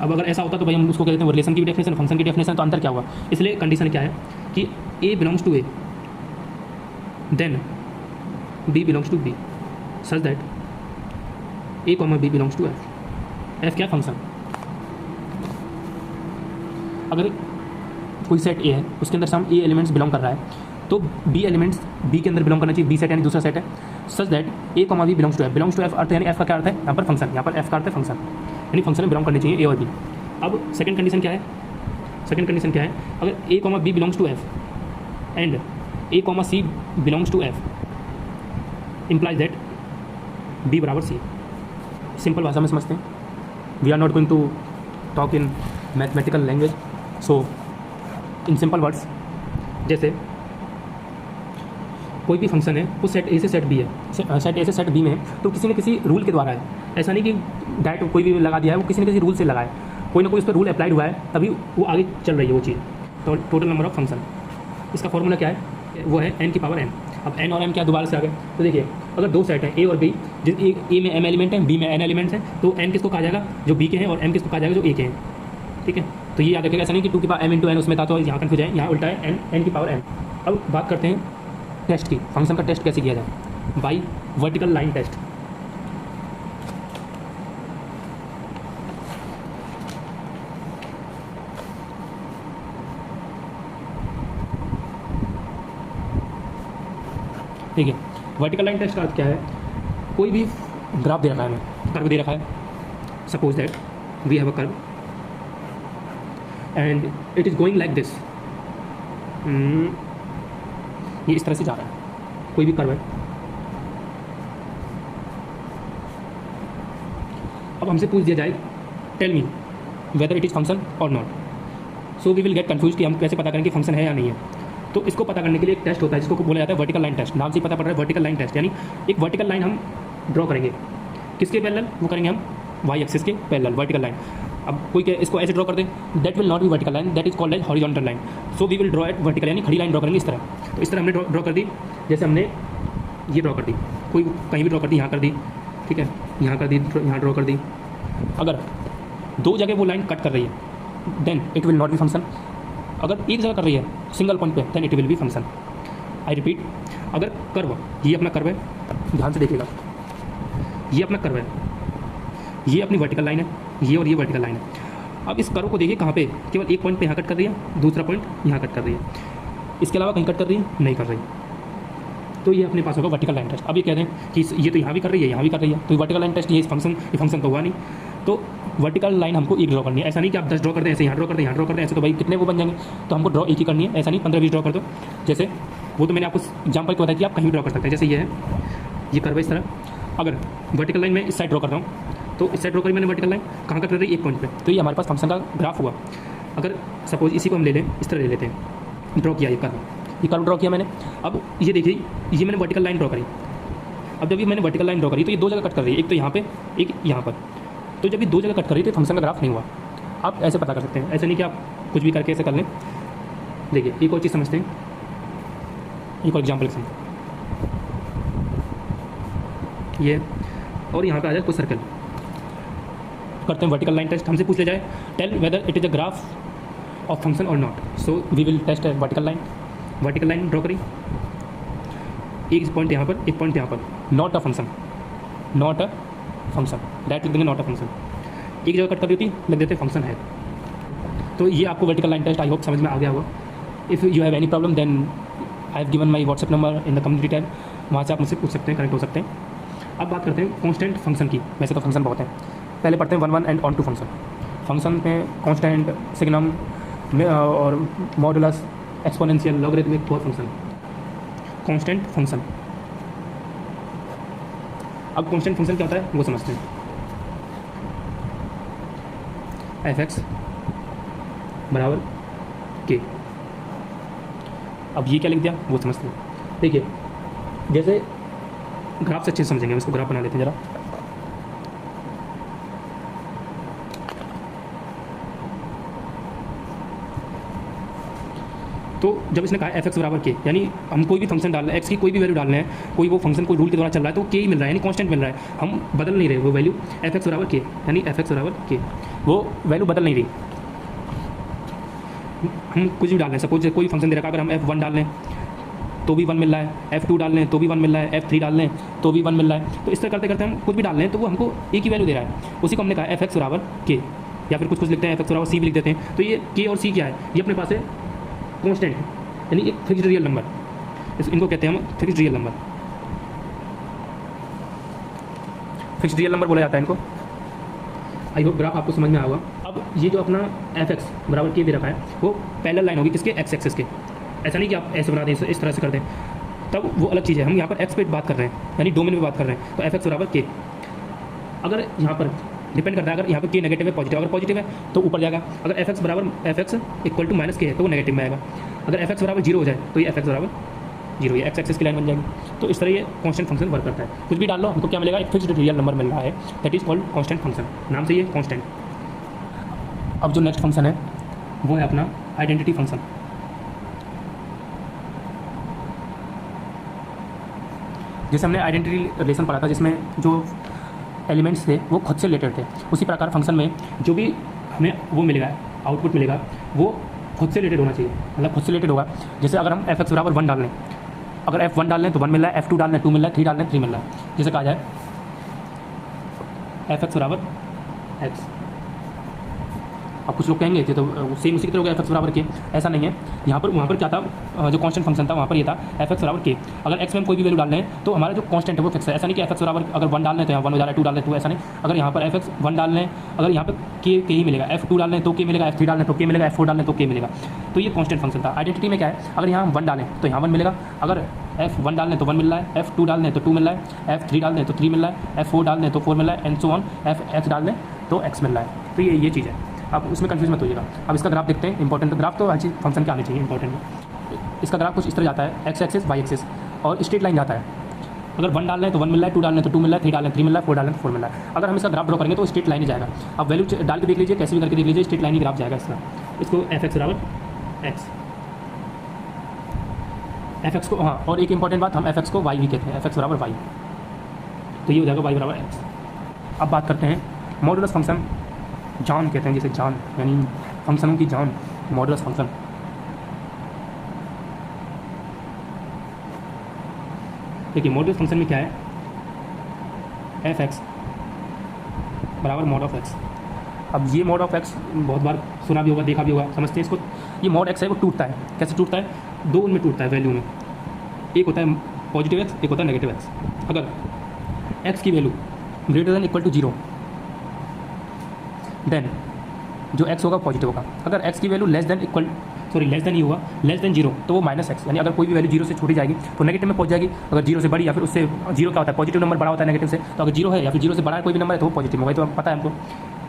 अब अगर ऐसा होता तो भाई हम उसको कहते हैं रिलेशन की डेफिनेशन, फंक्शन की डेफिनेशन, तो अंतर क्या होगा। इसलिए कंडीशन क्या है कि A belongs to A then B belongs to B such that A comma B belongs to F. F क्या फंक्शन। अगर कोई सेट ए है उसके अंदर से हम ए एलिमेंट्स बिलोंग कर रहा है तो बी एलिमेंट्स बी के अंदर बिलोंग करना चाहिए, बी सेट यानी दूसरा सेट है, such that A comma B belongs to F. Belongs to F अर्थ यानी एफ का क्या अर्थ है यहाँ पर फंक्शन, यहाँ पर एफ का अर्थ है फंक्शन, यानी फंक्शन में बिलोंग करनी चाहिए ए और बी। अब सेकंड कंडीशन क्या है, सेकंड कंडीशन क्या है, अगर A comma B belongs to F and A comma C belongs to F implies that B बराबर सी। सिंपल भाषा में समझते हैं, we are not going to talk in mathematical language, so in simple words, जैसे कोई भी function है वो सेट ए से सेट बी है, सेट ए से सेट बी में है, तो किसी न किसी रूल के द्वारा है। ऐसा नहीं कि डायरेक्ट कोई भी लगा दिया है, वो किसी न किसी रूल से लगा है, कोई ना कोई उस पर रूल अप्लाइड हुआ है तभी वो आगे चल रही है वो चीज़। तो टोटल नंबर ऑफ फंक्शन, इसका फॉर्मूला क्या है, वो है n की पावर n। अब n और m क्या दोबारा से आ गए, तो देखिए अगर दो सेट है ए और बी, जिस ए में m एलिमेंट है, बी में n एलिमेंट्स हैं, तो n किसको कहा जाएगा, जो बी के हैं, और m किसको कहा जाएगा, जो ए के हैं। ठीक है, तो ये याद रखिएगा, ऐसा नहीं कि 2 की पावर m इंटू n उसमें था तो यहाँ कन्फ्यूज है, यहाँ उल्टा है n की पावर n। अब बात करते हैं टेस्ट की, फंक्शन का टेस्ट कैसे किया जाए, बाई वर्टिकल लाइन टेस्ट। ठीक है, वर्टिकल लाइन टेस्ट का अर्थ क्या है, कोई भी ग्राफ दे रखा है, हमें कर्व दे रखा है, suppose that we have a curve and it is going like this, ये इस तरह से जा रहा है, कोई भी कर्व है। अब हमसे पूछ दिया जाए tell me whether it is function or not, so we will get confuse कि हम कैसे पता करें कि फंक्शन है या नहीं है। तो इसको पता करने के लिए एक टेस्ट होता है जिसको बोला जाता है वर्टिकल लाइन टेस्ट, नाम से ही पता पड़ रहा है वर्टिकल लाइन टेस्ट, यानी एक वर्टिकल लाइन हम ड्रॉ करेंगे, किसके पैरेलल, वो करेंगे हम वाई एक्सिस के पैरेलल वर्टिकल लाइन। अब कोई इसको ऐसे ड्रॉ कर दे, that will not be vertical line, that is called as horizontal line, so we will draw at vertical, यानी खड़ी लाइन ड्रॉ करेंगे इस तरह। तो इस तरह हमने ड्रॉ कर दी, जैसे हमने ये ड्रॉ कर दी, कोई कहीं भी ड्रॉ कर दी, यहाँ कर दी, ठीक है, यहाँ कर दी, यहाँ ड्रॉ कर दी। अगर दो जगह वो लाइन कट कर रही है then it will not be function. अगर एक जगह कर रही है सिंगल पॉइंट पे then it will be function. I repeat, अगर कर्व, ये अपना कर्व है, ध्यान से देखिएगा, ये अपना कर्व है, ये अपनी वर्टिकल लाइन है, ये और ये वर्टिकल लाइन है। अब इस कर्व को देखिए कहाँ पे, केवल एक पॉइंट पे यहाँ कट कर रही है, दूसरा पॉइंट यहाँ कट कर रही है, इसके अलावा कहीं कट कर रही है नहीं कर रही। तो ये अपने पास होगा वर्टिकल लाइन टेस्ट। अब ये कहते हैं कि ये तो यहाँ भी कर रही है, यहाँ भी कर रही है, तो वर्टिकल लाइन टेस्ट, ये फंक्शन तो हुआ नहीं। तो वर्टिकल लाइन हमको एक ड्रॉ करनी है। ऐसा नहीं कि आप 10 ड्रॉ कर दें, ऐसे यहाँ ड्रॉ कर दें, यहाँ ड्रॉ कर दें, ऐसे तो भाई कितने वो बन जाएंगे। तो हमको ड्रॉ एक ही करनी है, ऐसा नहीं 15-20 ड्रॉ कर दो। जैसे वो तो मैंने आपको एग्जाम्पल को बताया कि आप कहीं भी ड्रॉ कर सकते हैं। जैसे ये है, ये कर्व है इस तरह। अगर वर्टिकल लाइन में इस साइड ड्रॉ कर रहा हूँ, तो इस साइड ड्रॉ करी मैंने वर्टिकल लाइन, कहाँ कट कर रही है, एक पॉइंट पे, तो ये हमारे पास फंक्शन का ग्राफ हुआ। अगर सपोज इसी को हम ले लें, इस तरह ले लेते हैं, ड्रॉ किया ये कर्व ड्रॉ किया मैंने। अब ये देखिए, ये मैंने वर्टिकल लाइन ड्रॉ करी। अब जब ये मैंने वर्टिकल लाइन ड्रॉ करी तो ये दो जगह कट कर रही है, एक तो यहाँ पे, एक यहाँ पर। तो जब ये दो जगह कट कर रही है तो फंक्शन का ग्राफ नहीं हुआ। आप ऐसे पता कर सकते हैं, ऐसे नहीं कि आप कुछ भी करके ऐसे कर लें। देखिए एक और चीज़ समझते हैं, एक और एग्जाम्पल समझते ये, और यहाँ पे आ जाए कुछ सर्कल करते हैं वर्टिकल लाइन टेस्ट। हमसे पूछ ले जाए tell whether it is a graph of function or not, so we will test a vertical line draw करी, एक पॉइंट यहाँ पर, एक पॉइंट यहाँ पर, नॉट अ फंक्शन, डायरेक्ट लिख देंगे नॉट अ फंक्शन। एक जगह कट कर दी थी, लिख देते फंक्शन है। तो ये आपको vertical line test I hope समझ में आ गया होगा। If you have any problem then I have given my WhatsApp number in the community tab, वहाँ से आप मुझसे पूछ सकते हैं, कनेक्ट हो सकते हैं। अब बात करते हैं कॉन्स्टेंट फंक्शन की। वैसे तो फंक्शन बहुत हैं, पहले पढ़ते हैं 1 एंड ऑन टू फंक्शन में कॉन्स्टेंट, सिग्नम और modulus, exponential, logarithmic, four function. Constant function, अब कॉन्स्टेंट फंक्शन क्या होता है वो समझते हैं। f(x) बराबर k। अब ये क्या लिख दिया वो समझते हैं। देखिए जैसे ग्राफ से अच्छे से समझेंगे, इसको ग्राफ बना लेते हैं ज़रा। तो जब इसने कहा f(x) बराबर k, यानी हम कोई भी फंक्शन डाल रहे हैं, x की कोई भी वैल्यू डाल रहे हैं, कोई वो फंक्शन कोई रूल के द्वारा चल रहा है तो k ही मिल रहा है, यानी कांस्टेंट मिल रहा है, हम बदल नहीं रहे वो वैल्यू। f(x) बराबर k, यानी f(x) बराबर k, वो वैल्यू बदल नहीं रही। हम कुछ भी डाल रहे हैं, सपोज कोई फंक्शन दे रखा है, अगर हम f1 डाल लें तो भी 1 मिल रहा है, f2 डाल लें तो भी 1 मिल रहा है, f3 डाल लें तो भी 1 मिल रहा है। तो इस तरह करते करते हम कुछ भी डाल लें तो वो हमको एक ही वैल्यू दे रहा है। उसी को हमने कहा f(x) बराबर k, या फिर कुछ लिखते हैं f(x) बराबर c भी लिख देते हैं। तो ये k और c क्या है, ये अपने पास है कॉन्स्टेंट, यानी एक फिक्स्ड रियल नंबर, इनको कहते हैं हम fixed real number. Fixed real number बोला जाता है इनको। आई होप ग्राफ आपको समझ में आएगा। अब ये जो अपना f(x) बराबर k दे रखा है वो पैरेलल लाइन होगी किसके, x एक्सिस के। ऐसा नहीं कि आप ऐसे बना दें, इस तरह से कर दें, तब वो अलग चीज़ है। हम यहाँ पर x पे बात कर रहे हैं, यानी डोमेन में बात कर रहे हैं। तो f(x) बराबर k, अगर यहाँ पर डिपेंड करता है, अगर यहाँ पर k नेगेटिव है पॉजिटिव, अगर पॉजिटिव है तो ऊपर जाएगा। अगर f(x) बराबर f(x) इक्वल टू -k है तो वो नेगेटिव में आएगा। अगर f(x) बराबर 0 हो जाए तो ये f(x) बराबर 0, ये x एक्सिस की लाइन बन जाएगी। तो इस तरह ये कांस्टेंट फंक्शन वर्क करता है। कुछ भी डाल लो हमको क्या मिलेगा, एक फिक्स्ड रियल नंबर मिल रहा है, that is called constant function, नाम से ये कांस्टेंट। अब जो नेक्स्ट फंक्शन है वो है अपना आइडेंटिटी फंक्शन। जैसे हमने आइडेंटिटी रिलेशन पढ़ा था जिसमें जो एलिमेंट्स थे वो खुद से रिलेटेड थे, उसी प्रकार फंक्शन में जो भी हमें वो मिलेगा, आउटपुट मिलेगा, वो खुद से रिलेटेड होना चाहिए, मतलब खुद से रिलेटेड होगा। जैसे अगर हम f(x) बराबर 1 डाल लें, अगर f1 डाल लें तो 1 मिल रहा है, f2 डाल लें 2 मिल रहा है, 3 डाल लें 3 मिल रहा है। जैसे कहा जाए f(x) बराबर x, अब कुछ लोग कहेंगे कि तो सेम उसी की तरह होगा f(x) बराबर k, ऐसा नहीं है। यहाँ पर वहाँ पर क्या था, जो कांस्टेंट फंक्शन था वहाँ पर ये था f(x) बराबर k। अगर x में हम कोई भी वैल्यू डाल लें तो हमारा जो कांस्टेंट है वो फिक्स है। ऐसा नहीं कि f(x) बराबर अगर 1 डाल लें तो यहाँ 1 हो जा रहा है, 2 डाल लें तो ऐसा नहीं। अगर यहाँ पर f(x) 1 डाल लें, अगर यहाँ पर k ही मिलेगा, f2 डाल लें तो k मिलेगा, f3 डाल लें तो k मिलेगा, f4 डाल लें तो k मिलेगा। तो ये कांस्टेंट फंक्शन था। आइडेंटिटी में क्या है, अगर यहाँ हम 1 डालें तो यहाँ 1 मिलेगा, अगर f1 डाल लें तो 1 मिल रहा है, f2 डाल लें तो 2 मिल रहा है, f3 डाल लें तो 3 मिल रहा है, f4 डाल लें तो 4 मिल रहा है, एंड सो ऑन, f डाल लें तो x मिल रहा है। तो ये चीज़ है, आप उसमें कंफ्यूज मत होइएगा। अब इसका ग्राफ देखते हैं, इंपॉर्टेंट ग्राफ तो हर चीज़ फंक्शन के आने चाहिए, इंपॉर्टेंट। इसका ग्राफ कुछ इस तरह जाता है, x एक्सिस y एक्सिस और स्ट्रेट लाइन जाता है। अगर 1 डाल लें तो 1 मिल रहा है, 2 डाल लें तो 2 मिल रहा है, 3 डाल लें 3 मिल रहा है, 4 डाल लें तो 4 मिल रहा है। अगर हम इसका ग्राफ ड्रॉ करेंगे तो स्ट्रेट लाइन ही जाएगा। अब वैल्यू डाल के देख लीजिए, कैसे भी करके देख लीजिए, स्ट्रेट लाइन ही ग्राफ जाएगा इसका। इसको f(x) बराबर x, एफ एक्स को, हाँ, और एक इंपॉर्टेंट बात, हम एफ एक्स को वाई भी कहते हैं, एफ एक्स बराबर वाई, तो ये हो जाएगा वाई बराबर एक्स। अब बात करते हैं मॉडुलस फंक्शन, जान कहते हैं जिसे, जान यानी फंक्शनों की जान, मॉडुलस फंक्शन। देखिए मॉडुलस फंक्शन में क्या है, एफ एक्स बराबर मॉड ऑफ एक्स। अब ये मॉड ऑफ एक्स बहुत बार सुना भी होगा, देखा भी होगा, समझते हैं इसको। ये मॉड एक्स है वो टूटता है, कैसे टूटता है, दो उनमें टूटता है वैल्यू में, एक होता है पॉजिटिव एक्स, एक होता है नेगेटिव एक्स। अगर एक्स की value greater than equal to zero, then जो एक्स होगा पॉजिटिव होगा। अगर एक्स की वैल्यू लेस देन ही होगा, लेस देन जीरो, तो वो माइनस एक्स, यानी अगर कोई भी वैल्यू जीरो से छोटी जाएगी तो नेगेटिव में पहुंच जाएगी। अगर जीरो से बड़ी या फिर उससे, जीरो क्या होता है, पॉजिटिव नंबर बड़ा होता है नेगेटिव से, तो अगर जीरो है या फिर जीरो से बड़ा कोई भी नंबर है तो वो पॉजिटिव होगा, तो पता है हमको।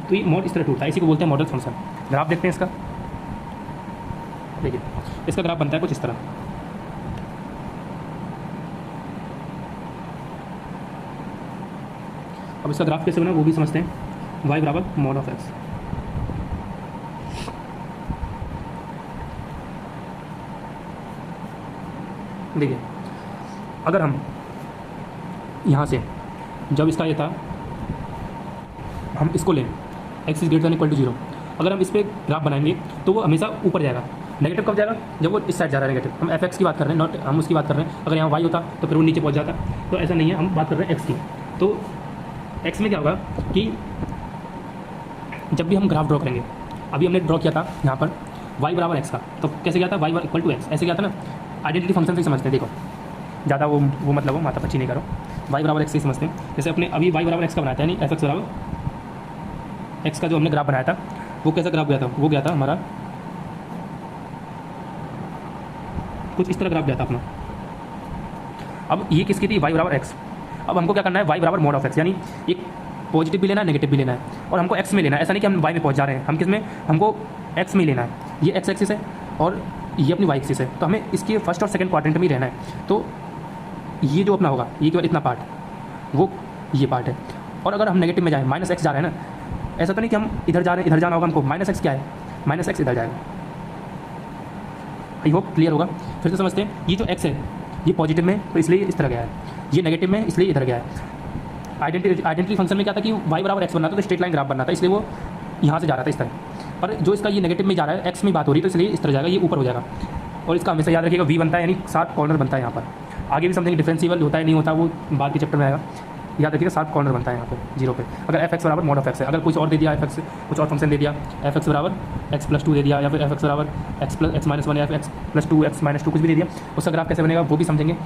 तो ये मॉड इस तरह टूटता है, इसी को बोलते हैं मॉडल फंक्शन। ग्राफ देखते हैं इसका, देखिए इसका ग्राफ बनता है कुछ इस तरह। अब इसका ग्राफ कैसे बना वो भी समझते हैं, वाई बराबर मॉड ऑफ एक्स। देखिए अगर हम यहाँ से, जब इसका ये था, हम इसको लें X is greater than equal to zero, अगर हम इस पर ग्राफ बनाएंगे तो वो हमेशा ऊपर जाएगा। नेगेटिव कब जाएगा, जब वो इस साइड जा रहा है नेगेटिव। हम एफ एक्स की बात कर रहे हैं, नॉट हम उसकी बात कर रहे हैं। अगर यहाँ वाई होता तो फिर वो नीचे पहुँच जाता, तो ऐसा नहीं है, हम बात कर रहे हैं एक्स की। तो एक्स में क्या होगा कि जब भी हम ग्राफ ड्रॉ करेंगे, अभी हमने ड्रॉ किया था यहाँ पर वाई बराबर एक्स का, तो कैसे गया था, वाई इक्वल टू एक्स, ऐसे गया था ना। आइडेंटिटी फंक्शन से समझते हैं, देखो ज़्यादा वो मतलब वो माथा पच्ची नहीं करो, वाई बराबर एक्स से समझते हैं। जैसे अपने अभी वाई बराबर एक्स का बनाया था, यानी एफ एक्स बराबर एक्स का जो हमने ग्राफ बनाया था, वो कैसा ग्राफ गया था, वो गया था हमारा कुछ इस तरह ग्राफ गया था अपना। अब ये किसकी थी, वाई बराबर एक्स। अब हमको क्या करना है, वाई बराबर मॉड ऑफ एक्स, यानी एक पॉजिटिव भी लेना है, नेगेटिव भी लेना है, और हमको एक्स में लेना है। ऐसा नहीं कि हम वाई में पहुंच जा रहे हैं, हम किस में, हमको एक्स में लेना है। ये एक्स एक्सिस है और ये अपनी वाई एक्सिस है, तो हमें इसके फर्स्ट और सेकंड क्वाड्रेंट में ही रहना है। तो ये जो अपना होगा, ये केवल इतना पार्ट, वो ये पार्ट है। और अगर हम नेगेटिव में जाएँ, माइनस एक्स जा रहे हैं ना, ऐसा तो नहीं कि हम इधर जा रहे हैं, इधर जाना होगा हमको, माइनस एक्स क्या है, माइनस एक्स इधर जाएगा। आई होप क्लियर होगा। फिर से समझते हैं, ये जो एक्स है ये पॉजिटिव में तो इसलिए इस तरह गया है, ये नेगेटिव में इसलिए इधर गया है। आइडेंटिटी फंक्शन में क्या था कि वाई बराबर एक्स बनना था, तो स्ट्रेट लाइन ग्राफ बनना था, इसलिए वो यहाँ से जा रहा था इस तरह। पर जो इसका ये नेगेटिव में जा रहा है, एक्स में बात हो रही है, तो इसलिए इस तरह जाएगा, ये ऊपर हो जाएगा। और इसका हमेशा याद रखिएगा, वी बनता है, यानी शार्प कॉर्नर बनता है यहाँ पर। आगे भी समथिंग डिफरेंशिएबल होता है नहीं होता, वो बाद के चैप्टर में आएगा। याद रखिएगा शार्प कॉर्नर बनता है यहाँ पे जीरो पे, अगर एफ एक्स बराबर मॉड ऑफ एक्स है। अगर कुछ और दे दिया, एफ एक्स कुछ और फंक्शन दे दिया, एफ एक्स बराबर एक्स प्लस टू दे दिया, या फिर एफ एक्स बराबर x plus x minus one, या फिर x plus two x minus two, कुछ भी दे दिया, उसका ग्राफ कैसे बनेगा वो भी समझेंगे,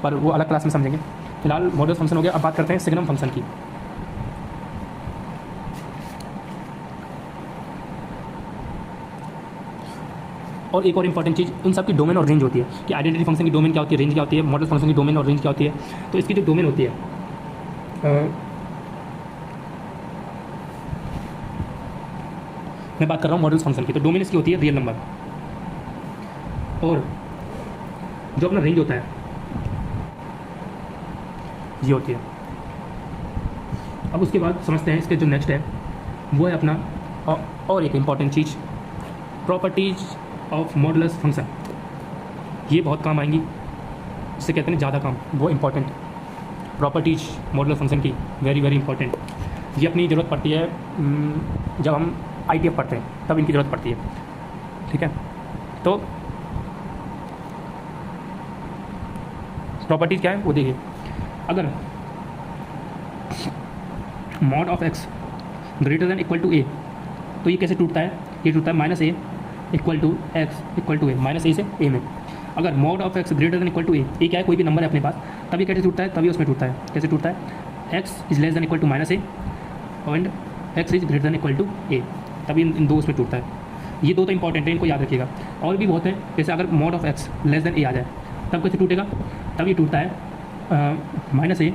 पर वो अलग क्लास में समझेंगे। फिलहाल मॉडल फंक्शन हो गया। अब बात करते हैं सिग्नम फंक्शन की। और एक और इंपॉर्टेंट चीज़, इन सब की डोमेन और रेंज होती है, कि आइडेंटिटी फंक्शन की डोमेन क्या होती है, रेंज क्या होती है, मॉडल फंक्शन की डोमेन और रेंज क्या होती है। तो इसकी जो डोमेन होती है, मैं बात कर रहा हूँ मॉडल फंक्शन की, तो डोमेन इसकी होती है रियल नंबर, और जो अपना रेंज होता है ये होती है। अब उसके बाद समझते हैं इसके जो नेक्स्ट है वो है अपना और एक important cheese, properties of modulus function. ये बहुत काम आएंगी, इससे कहते हैं ज़्यादा काम, वो इंपॉर्टेंट प्रॉपर्टीज मॉडुलस फंक्शन की, वेरी वेरी इंपॉर्टेंट। ये अपनी ज़रूरत पड़ती है जब हम ITF पढ़ते हैं, तब इनकी ज़रूरत पड़ती है, ठीक है। तो प्रॉपर्टीज क्या है वो देखिए, अगर mod of X greater than equal to A, तो ये कैसे टूटता है, ये टूटता है minus A equal to X equal to A, minus A से ए में। अगर mod of X greater than equal to A क्या है, कोई भी नंबर है अपने पास, तभी कैसे टूटता है, तभी उसमें टूटता है। कैसे टूटता है, X is less than equal to minus A and X is greater than equal to A, तभी इन दो उसमें टूटता है। ये दो तो इंपॉर्टेंट है, इनको याद रखिएगा। और भी बहुत है, जैसे अगर mod of X less than A आ जाए तब कैसे टूटेगा, तब ये टूटता है माइनस ए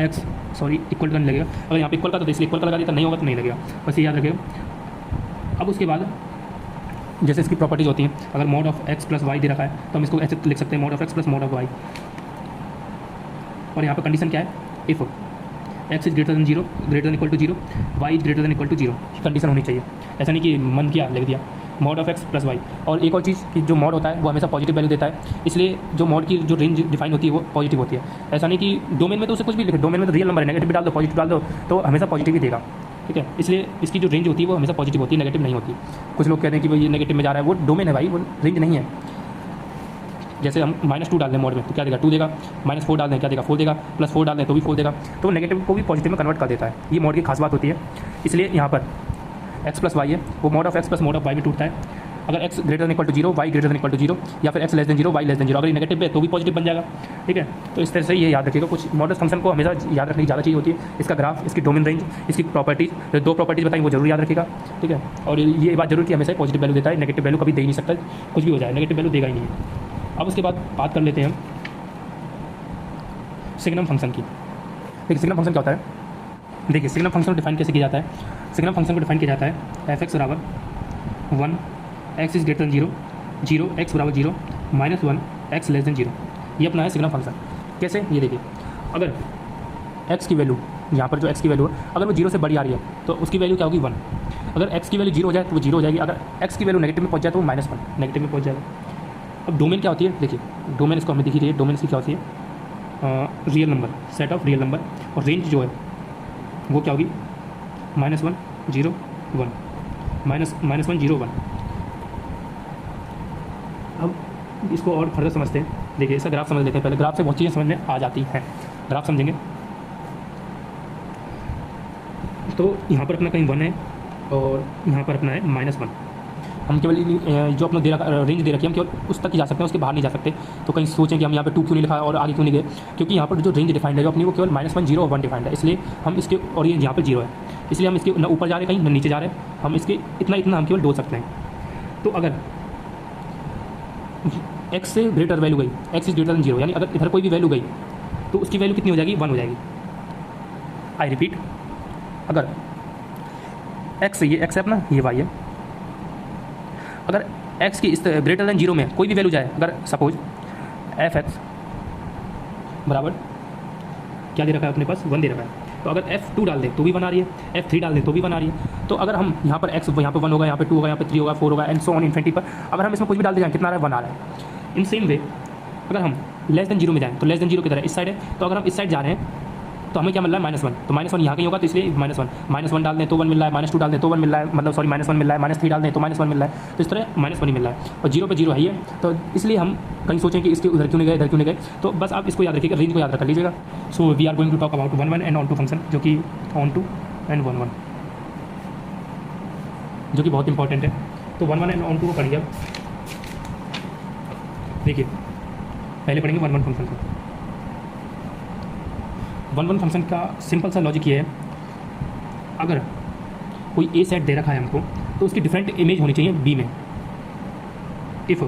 एक्स इक्वल करने लगेगा। अगर यहाँ पे इक्वल का तो इसलिए इक्वल का लगा दिया, नहीं होगा तो नहीं लगेगा, बस ये याद रखिएगा। अब उसके बाद जैसे इसकी प्रॉपर्टीज होती हैं, अगर mod of X plus Y दे रखा है तो हम इसको ऐसे लिख सकते हैं, mod of X plus mod of Y. और यहाँ पर कंडीशन क्या है, if X is greater than zero, greater than equal to zero, Y is greater than equal to zero, condition होनी चाहिए। ऐसा नहीं कि मन किया लिख दिया, mod of X plus Y. और एक और चीज़ कि जो मॉड होता है वो हमेशा पॉजिटिव वैल्यू देता है, इसलिए जो मॉड की जो रेंज डिफाइन होती है वो पॉजिटिव होती है। ऐसा नहीं कि डोमेन में तो उसे कुछ भी लिखे, डोमेन में तो रियल नंबर है, नेगेटिव भी डाल दो पॉजिटिव डाल दो तो हमेशा पॉजिटिव ही देगा, ठीक है। इसलिए इसकी जो रेंज होती है वो हमेशा पॉजिटिव होती है, नेगेटिव नहीं होती। कुछ लोग कहते हैं कि भाई ये नेगेटिव में जा रहा है, वो डोमेन है भाई, वो रेंज नहीं है। जैसे हम -2 डाल दें मॉड में तो क्या देगा 2 देगा, -4 डाल दें क्या देगा 4 देगा, +4 डाल दें तो भी 4 देगा, तो नेगेटिव को भी पॉजिटिव में कन्वर्ट कर देता है। ये मॉड की खास बात होती है। इसलिए यहाँ पर x प्लस वाई है वो mod of x plus mod of Y में टूटता है। अगर x greater than equal to 0, y greater than equal to 0, या फिर x less than 0, y less than 0, अगर ये नेगेटिव है तो भी पॉजिटिव बन जाएगा, ठीक है। तो इस तरह से ये याद रखिएगा। कुछ मॉडल फंक्शन को हमेशा याद रखने की ज़्यादा चीज़ होती है, इसका ग्राफ, इसकी डोमेन रेंज, इसकी प्रॉपर्टीज, जो 2 प्रॉपर्टीज बताई वो जरूर याद रखिएगा, ठीक है। और ये बात जरूर कि हमेशा पॉजिटिव वैल्यू देता है, नेगेटिव वैल्यू कभी दे ही नहीं सकता, कुछ भी हो जाए नेगेटिव वैल्यू देगा ही नहीं। अब उसके बाद बात कर लेते हैं हम सिग्नम फंक्शन की। देखिए सिग्नम फंक्शन क्या होता है, देखिए सिग्नम फंक्शन को डिफाइन कैसे किया जाता है। सिग्नम फंक्शन को डिफाइन किया जाता है f(x) बराबर 1, x is greater then 0, 0 x बराबर 0, -1 x लेस देन 0। ये अपना है सिग्नम फंक्शन। कैसे, ये देखिए अगर x की वैल्यू, यहाँ पर जो x की वैल्यू है अगर वो 0 से बड़ी आ रही है तो उसकी वैल्यू क्या होगी 1। अगर x की वैल्यू 0 हो जाए तो वो 0 हो जाएगी, अगर x की वैल्यू नेगेटिव में पहुँच जाए तो वो -1 नेगेटिव में पहुँच जाएगा। अब डोमेन क्या होती है, देखिए डोमेन इसको हमें दिखी रही है, डोमेन इसकी क्या होती है real number, set of real number, और रेंज जो है वो क्या होगी -1 0 1 -1 0 1। अब इसको और फर्दर समझते हैं। देखिए इसका ग्राफ समझ लेते हैं पहले, ग्राफ से बहुत चीज़ें समझ में आ जाती हैं। ग्राफ समझेंगे तो यहाँ पर अपना कहीं 1 है और यहाँ पर अपना है -1। हम केवल जो अपना दे रखा रेंज दे रखी है हम केवल उस तक ही जा सकते हैं, उसके बाहर नहीं जा सकते। तो कहीं सोचें कि हम यहाँ पे 2 क्यों नहीं लिखा और आगे क्यों नहीं गए, क्योंकि यहाँ पर जो रेंज डिफाइंड है जो अपनी वो केवल -1 0 और 1 डिफाइंड है, इसलिए हम इसके, और ये यहाँ पर 0 है इसलिए हम इसके न ऊपर जा रहे हैं कहीं न नीचे जा रहे हैं, हम इसके इतना हम केवल डोल सकते हैं। तो अगर x से ग्रेटर वैल्यू गई, x इज ग्रेटर देन 0, यानी अगर इधर कोई भी वैल्यू गई तो उसकी वैल्यू कितनी हो जाएगी 1 हो जाएगी। आई रिपीट, अगर x, ये x है अपना, ये y है, अगर x की इस ग्रेटर देन 0 में कोई भी वैल्यू जाए, अगर सपोज f(x) बराबर क्या दे रखा है अपने पास 1 दे रखा है, तो अगर f2 डाल दें तो भी 1 आ रही है, f3 डाल दें तो भी 1 आ रही है। तो अगर हम यहाँ पर x, यहाँ पर 1 होगा, यहाँ पर 2 होगा, यहाँ पर 3 होगा, 4 होगा, एंड सो ऑन इन्फिनिटी पर अगर हम इसमें कुछ भी डाल दें कितना आ रहा है 1 आ रहा है। इन सेम वे अगर हम लेस देन 0 में जाएँ तो लेस देन 0 की तरह इस साइड है, तो अगर हम इस साइड जा रहे हैं तो हमें क्या मिल रहा है -1, तो -1 यहाँ कहीं होगा तो इसलिए -1 डाल दें तो 1 मिल रहा है, -2 डाल दें तो 1 मिल रहा है, मतलब सॉरी -1 मिल रहा है, -3 डाल दें तो -1 मिल रहा है, तो इस तरह -1 ही मिल रहा है और 0 पे 0 है ही है। तो इसलिए हम कहीं सोचें कि इसके उधर क्यों नहीं गए, इधर क्यों नहीं गए, तो बस आप इसको याद रखिएगा, रेंज को याद रख लीजिएगा। So we are going to talk about 1 1 and onto function, जो कि ऑन टू एंड 1 1, जो कि बहुत इंपॉर्टेंट है। तो 1 1 एंड ऑन टू को पढ़िए। अब देखिए पहले पढ़ेंगे 1 1 फंक्शन को। 1 1 फंक्शन का सिंपल सा लॉजिक ये है, अगर कोई ए सेट दे रखा है हमको तो उसकी डिफरेंट इमेज होनी चाहिए बी में। If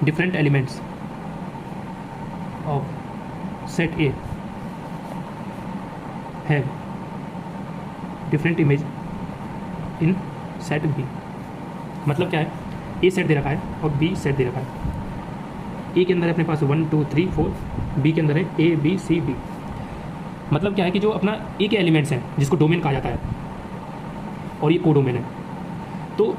different elements of set A have different image in set B, मतलब क्या है, ए सेट दे रखा है और बी सेट दे रखा है। ए के अंदर है अपने पास 1 2 3 4, बी के अंदर है ए बी सी डी। मतलब क्या है कि जो अपना ए के एलिमेंट्स हैं जिसको डोमेन कहा जाता है और ये कोडोमेन है, तो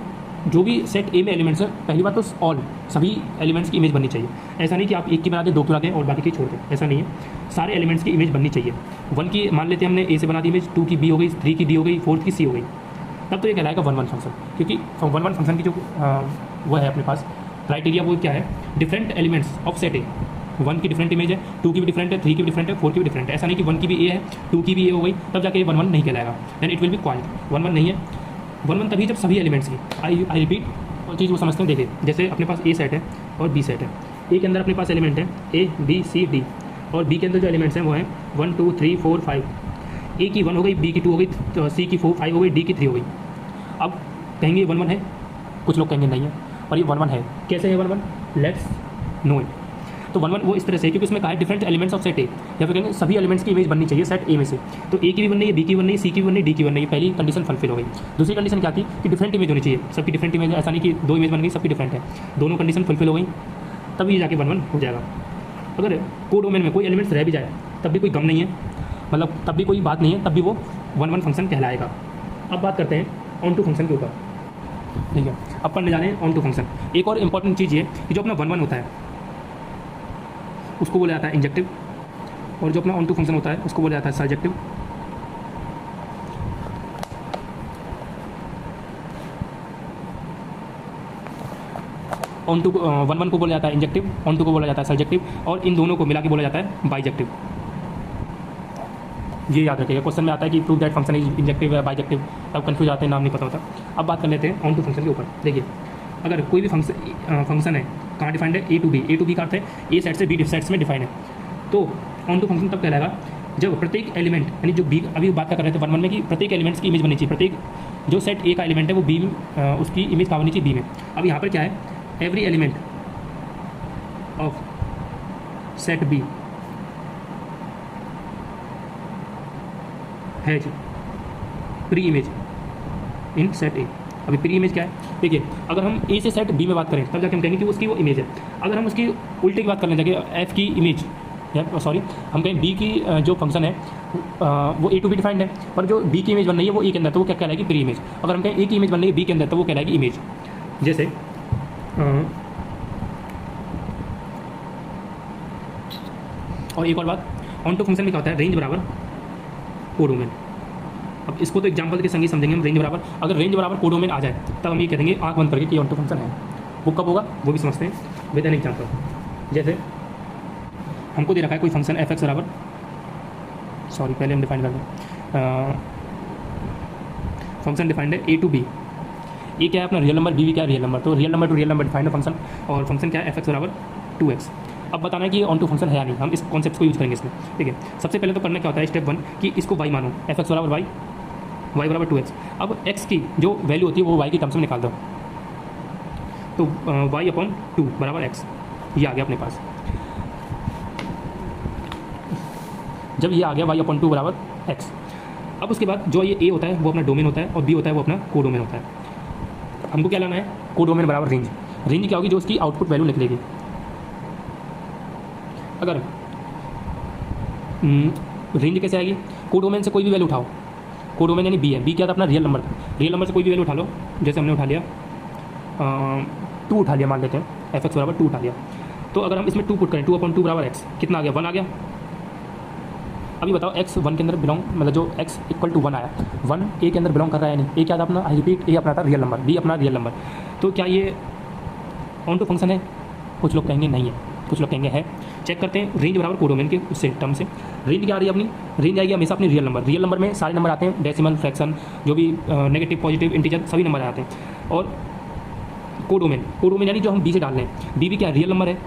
जो भी सेट ए में एलिमेंट्स हैं, पहली बात तो ऑल सभी एलिमेंट्स की इमेज बननी चाहिए। ऐसा नहीं कि आप एक की बना दें, 2 की बना दें और बाकी की छोड़ दें, ऐसा नहीं है, सारे एलिमेंट्स की इमेज बननी चाहिए। 1 की मान लेते हैं हमने ए से बना दी इमेज, 2 की बी हो गई, 3 की डी हो गई, 4 की सी हो गई, तब तो ये कहलाएगा 1 1 फंक्शन। क्योंकि 1 1 फंक्शन की जो वो है अपने पास क्राइटेरिया, वो क्या है, डिफरेंट एलिमेंट्स ऑफ सेट ए। 1 की डिफरेंट इमेज है, 2 की भी डिफरेंट है, 3 की भी डिफरेंट है, 4 की भी डिफरेंट है। ऐसा नहीं कि 1 की भी ए है, 2 की भी ए हो गई, तब जाके 1 1 नहीं कहलाएगा, then it will be quite. 1 1 नहीं है, 1 1 तभी जब सभी एलिमेंट्स की, आई रिपीट, और चीज़ वो समझते हैं। देखिए जैसे अपने पास ए सेट है और बी सेट है, ए के अंदर अपने पास एलिमेंट है ए बी सी डी, और बी के अंदर जो एलिमेंट्स हैं वो हैं 1 2 3 4 5। ए की 1 हो गई, बी की 2 हो गई, सी की 4 5 हो गई, डी की 3 हो गई। अब कहेंगे 1 1 है, कुछ लोग कहेंगे नहीं है, और ये 1 1 है। कैसे है 1 1, लेट्स नो इट। तो 1 1 वो इस तरह से, क्योंकि उसमें कहा है डिफरेंट एलिमेंट्स ऑफ सेट ए, या फिर कहेंगे सभी एलिमेंट्स की इमेज बननी चाहिए सेट ए में से। तो ए की भी बन रही है, बी की बन रही है, सी की भी बन रही है, डी की बन रही है। पहली कंडीशन फुलफिल हो गई। दूसरी कंडीशन क्या थी कि डिफरेंट इमेज होनी चाहिए, सबकी डिफरेंट इमेज है, ऐसा नहीं कि 2 इमेज बन गई सबकी डिफरेंट है, दोनों कंडीशन फुलफिल हो गई, तब ये जाके 1 1 हो जाएगा। अगर कोडोमेन में कोई एलिमेंट्स रह भी जाए तब भी कोई गम नहीं है, मतलब तब भी कोई बात नहीं है, तब भी वो 1 1 फंक्शन कहलाएगा। अब बात करते हैं ऑन टू फंक्शन के ऊपर। ठीक है, अब पढ़ने जा रहे हैं ऑन टू फंक्शन। एक और इंपॉर्टेंट चीज़ ये कि जो अपना 1 1 होता है उसको बोला जाता है इंजेक्टिव, और जो अपना ऑन टू फंक्शन होता है उसको बोला जाता है सर्जेक्टिव। ऑन टू 1 1 को बोला जाता है इंजेक्टिव, ऑन टू को बोला जाता है सर्जेक्टिव, और इन दोनों को मिला के बोला जाता है बाइजेक्टिव। ये याद रखिएगा, क्वेश्चन में आता है कि prove that function is injective या बाइजेक्टिव, तब कंफ्यूज आते हैं, नाम नहीं पता होता। अब बात कर लेते हैं ऑन टू फंक्शन के ऊपर। देखिए, अगर कोई भी फंक्शन है, कहाँ डिफाइंड है, ए टू बी का अर्थ है ए सेट से बी सेट्स में डिफाइंड है। तो ऑन टू फंक्शन तब कहलाएगा जब प्रत्येक एलिमेंट, यानी जो बी अभी बात कर रहे थे 1 1 में, कि प्रत्येक एलिमेंट्स की इमेज बननी चाहिए, प्रत्येक जो सेट ए का एलिमेंट है वो बी में उसकी इमेज कहाँ बननी चाहिए, बी में। अब यहाँ पर क्या है, every element of set B has pre image in set A. अभी प्री इमेज क्या है, देखिए, अगर हम ए से सेट बी में बात करें तब जाके हम कहेंगे कि उसकी वो इमेज है। अगर हम उसकी उल्टे की बात करने जाके एफ की इमेज, या सॉरी हम कहें बी की जो फंक्शन है वो ए टू बी डिफाइंड है, पर जो बी की इमेज बन रही है वो ए के अंदर, तो वो क्या कहलाएगी, प्री इमेज। अगर हम कहें ए की इमेज बन रही है बी के अंदर, तो वो कहलाएगी इमेज। जैसे और एक और बात, ऑन टू फंक्शन में क्या होता है, रेंज बराबर कोडोमेन। अब इसको तो एग्जांपल के संग ही समझेंगे हम। रेंज बराबर, अगर रेंज बराबर कोडोमेन आ जाए तब हम ये कह देंगे आंख बंद करके कि ऑन टू फंक्शन है। वो कब होगा वो भी समझते हैं विद एन एग्जांपल। जैसे हमको दे रखा है कोई फंक्शन एफ एक्स बराबर, सॉरी पहले हम डिफाइन कर दें, फंक्शन डिफाइंड है ए टू बी। ए क्या है अपना रियल नंबर, बी भी क्या है रियल नंबर, तो real number two real number defined है फंक्शन, और फंक्शन क्या है एफ एक्स बराबर 2x। अब बताना है कि ऑन टू फंक्शन है या नहीं, हम इस कॉन्सेप्ट को यूज करेंगे इसमें। ठीक है, सबसे पहले तो करना क्या होता है, स्टेप 1 कि इसको y मानो, एफ एक्स बराबर y बराबर 2x। अब x की जो वैल्यू होती है वो y की टर्म्स में निकाल दो, तो y अपॉन 2 बराबर x, ये आ गया अपने पास। जब ये आ गया y अपॉन 2 बराबर x, अब उसके बाद जो ये a होता है वो अपना डोमेन होता है, और b होता है वो अपना कोडोमेन होता है। हमको क्या लाना है, कोडोमेन बराबर रेंज। रेंज क्या होगी, जो उसकी आउटपुट वैल्यू निकलेगी। अगर रेंज कैसे आएगी, कोडोमेन से कोई भी वैल्यू उठाओ, कोडोमेन यानी बी है, बी क्या था अपना रियल नंबर था, रियल नंबर से कोई भी वैल्यू उठा लो। जैसे हमने उठा लिया 2 उठा लिया, मान लेते हैं एफ एक्स बराबर 2 उठा लिया, तो अगर हम इसमें 2 पुट करें, 2 अपॉन 2 बराबर एक्स, कितना आ गया, 1 आ गया। अभी बताओ एक्स 1 के अंदर बिलोंग, मतलब जो एक्स इक्वल टू 1 आया, 1 ए के अंदर बिलोंग कर रहा है नहीं, ए क्या था अपना, आई रिपीट, ए अपना था रियल नंबर, बी अपना रियल नंबर। तो क्या ये ऑन टू फंक्शन है, कुछ लोग कहेंगे नहीं है, कुछ लोग कहेंगे है। चेक करते हैं रेंज बराबर कोडोमेन के उससे टर्म से। रेंज क्या आ रही है अपनी, रेंज आएगी हमेशा अपनी रियल नंबर। रियल नंबर में सारे नंबर आते हैं, डेसिमल, फ्रैक्शन, जो भी नेगेटिव, पॉजिटिव, इंटीजर, सभी नंबर आते हैं। और कोडोमेन यानी जो हम बी से डाल रहे हैं, बी भी क्या है, रियल नंबर है,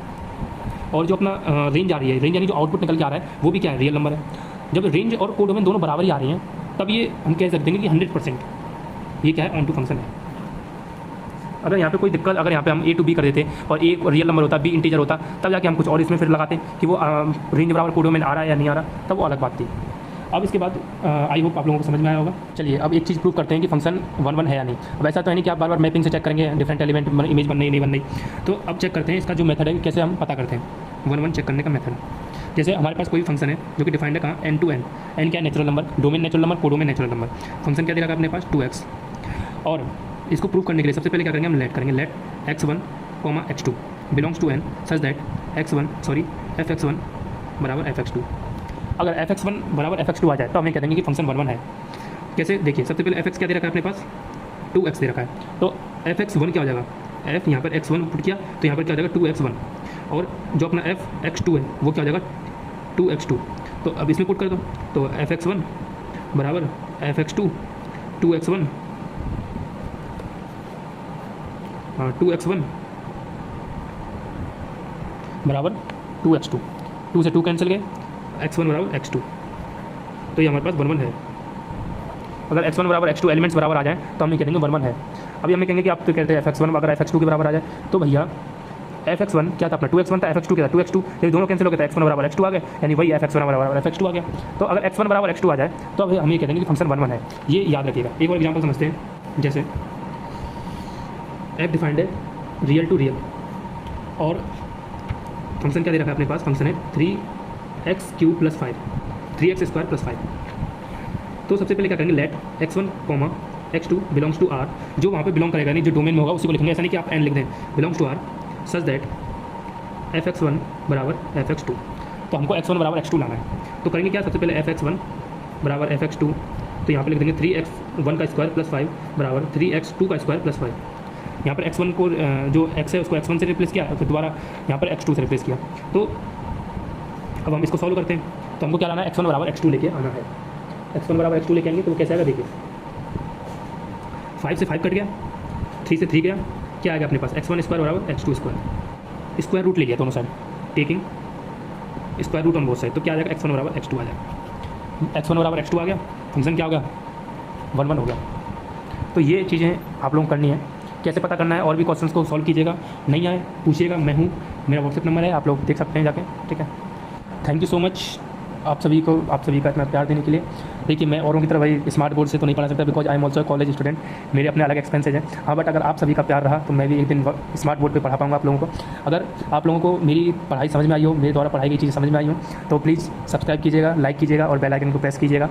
और जो अपना रेंज आ रही है, रेंज यानी जो आउटपुट निकल के आ रहा है वो भी क्या है, रियल नंबर है। जब रेंज और कोडोमेन दोनों बराबर ही आ रही हैं तब ये हम कह सकते हैं कि 100% ये क्या है, ऑन टू फंक्शन है। अगर यहाँ पे कोई दिक्कत, अगर यहाँ पे हम ए टू बी कर देते और ए रियल नंबर होता, बी इंटीजर होता, तब जाके हम कुछ और इसमें फिर लगाते कि वो रेंज बराबर कोडोमेन आ रहा है या नहीं आ रहा, तब वो अलग बात थी। अब इसके बाद आई होप आप लोगों को समझ में आया होगा। चलिए अब एक चीज़ प्रूव करते हैं कि फंक्शन 1 1 है या नहीं। अब ऐसा तो है नहीं कि आप बार बार मैपिंग से चेक करेंगे डिफरेंट एलिमेंट इमेज बन रही नहीं बन रही। तो अब चेक करते हैं इसका जो मेथड है कैसे हम पता करते हैं 1 1 चेक करने का मेथड। जैसे हमारे पास कोई फंक्शन है जो कि डिफाइंड है कहाँ, एन टू एन। एन क्या है, natural number, domain natural number, codomain natural number. Function क्या दे रखा है अपने पास 2x, और इसको प्रूव करने के लिए सबसे पहले क्या करेंगे, हम लेट करेंगे, let x1, x2 belongs to n such that fx1 बराबर fx2। अगर fx1 बराबर fx2 आ जाए तो हमें कह देंगे कि फंक्शन 1 1 है। कैसे, देखिए सबसे पहले fx क्या दे रखा है अपने पास, 2x दे रखा है, तो fx1 क्या हो जाएगा, f यहाँ पर x1 पुट किया तो यहाँ पर क्या हो जाएगा 2x1, और जो अपना fx2 है वो क्या हो जाएगा 2x2। तो अब इसमें पुट कर दो, तो fx1 बराबर fx2 2x1 2x1 बराबर 2x2, 2 से 2 कैंसिल गए, x1 बराबर x2, तो ये हमारे पास 1 1 है। अगर x1 बराबर x2 एलिमेंट्स बराबर आ जाए तो हम ये कहेंगे 1 1 है। अभी हमें कहेंगे कि आप तो कहते हैं fx1 अगर fx2 के बराबर आ जाए, तो भैया fx1 क्या था अपना 2x1 था, fx2 क्या था 2x2, ये दोनों कैंसिल हो गए, x1 बराबर x2 आ गए, यानी वही fx1 बराबर fx2 आ गया। तो अगर x1 बराबर x2 आ जाए तो अब हम ये कह देंगे कि फंक्शन 1 1 है। ये याद रखिएगा। एक और एग्जाम्पल समझते हैं, जैसे f डिफाइंड है रियल टू रियल, और फंक्शन क्या दे रखा है अपने पास, फंक्शन है 3x³ + 5, 3x² + 5। तो सबसे पहले क्या करेंगे, let x1, x2 belongs to r, जो वहाँ पे बिलोंग करेगा नहीं, जो डोमेन में होगा उसी को लिखेंगे, ऐसा नहीं कि आप n लिख दें, belongs to r such that fx1 बराबर fx2। तो हमको x1 बराबर x2 लाना है, तो करेंगे क्या, सबसे पहले fx1 बराबर fx2, तो यहाँ पे लिख देंगे 3x1 का स्क्वायर प्लस 5 बराबर 3x2 का स्क्वायर प्लस 5। यहाँ पर x1 को जो x है उसको x1 से रिप्लेस किया, फिर दोबारा यहाँ पर x2 से रिप्लेस किया। तो अब हम इसको सॉल्व करते हैं, तो हमको क्या लाना है, x1 बराबर x2 लेके आना है। x1 बराबर x2 लेके आएंगे तो वो कैसे आएगा, देखिए 5 से 5 कट गया, 3 से 3 गया, क्या आएगा अपने पास, x1 स्क्वायर बराबर x2 स्क्वायर, स्क्वायर रूट ले लिया दोनों side, taking square root on both side, तो क्या आ जाएगा, x1 बराबर x2 आ जाएगा। x1 बराबर x2 आ गया, फंक्शन क्या हो गया, 1 1 हो गया। तो ये चीज़ें आप लोगों को करनी है, कैसे पता करना है, और भी क्वेश्चंस को सॉल्व कीजिएगा, नहीं आए पूछिएगा, मैं हूँ, मेरा व्हाट्सएप नंबर है, आप लोग देख सकते हैं जाके, ठीक है। थैंक यू सो मच आप सभी का इतना प्यार देने के लिए। देखिए मैं औरों की तरह भाई स्मार्ट बोर्ड से तो नहीं पढ़ा सकता, because I am also college student, मेरे अपने अलग एक्सपेंसेज हैं। हाँ बट अगर आप सभी का प्यार रहा तो मैं भी एक दिन स्मार्ट बोर्ड पे पढ़ा पाऊंगा आप लोगों को। अगर आप लोगों को मेरी पढ़ाई समझ में आई हो, मेरे द्वारा पढ़ाई गई चीज़ समझ में आई हो, तो प्लीज़ सब्सक्राइब कीजिएगा, लाइक कीजिएगा और बेल आइकन को प्रेस कीजिएगा।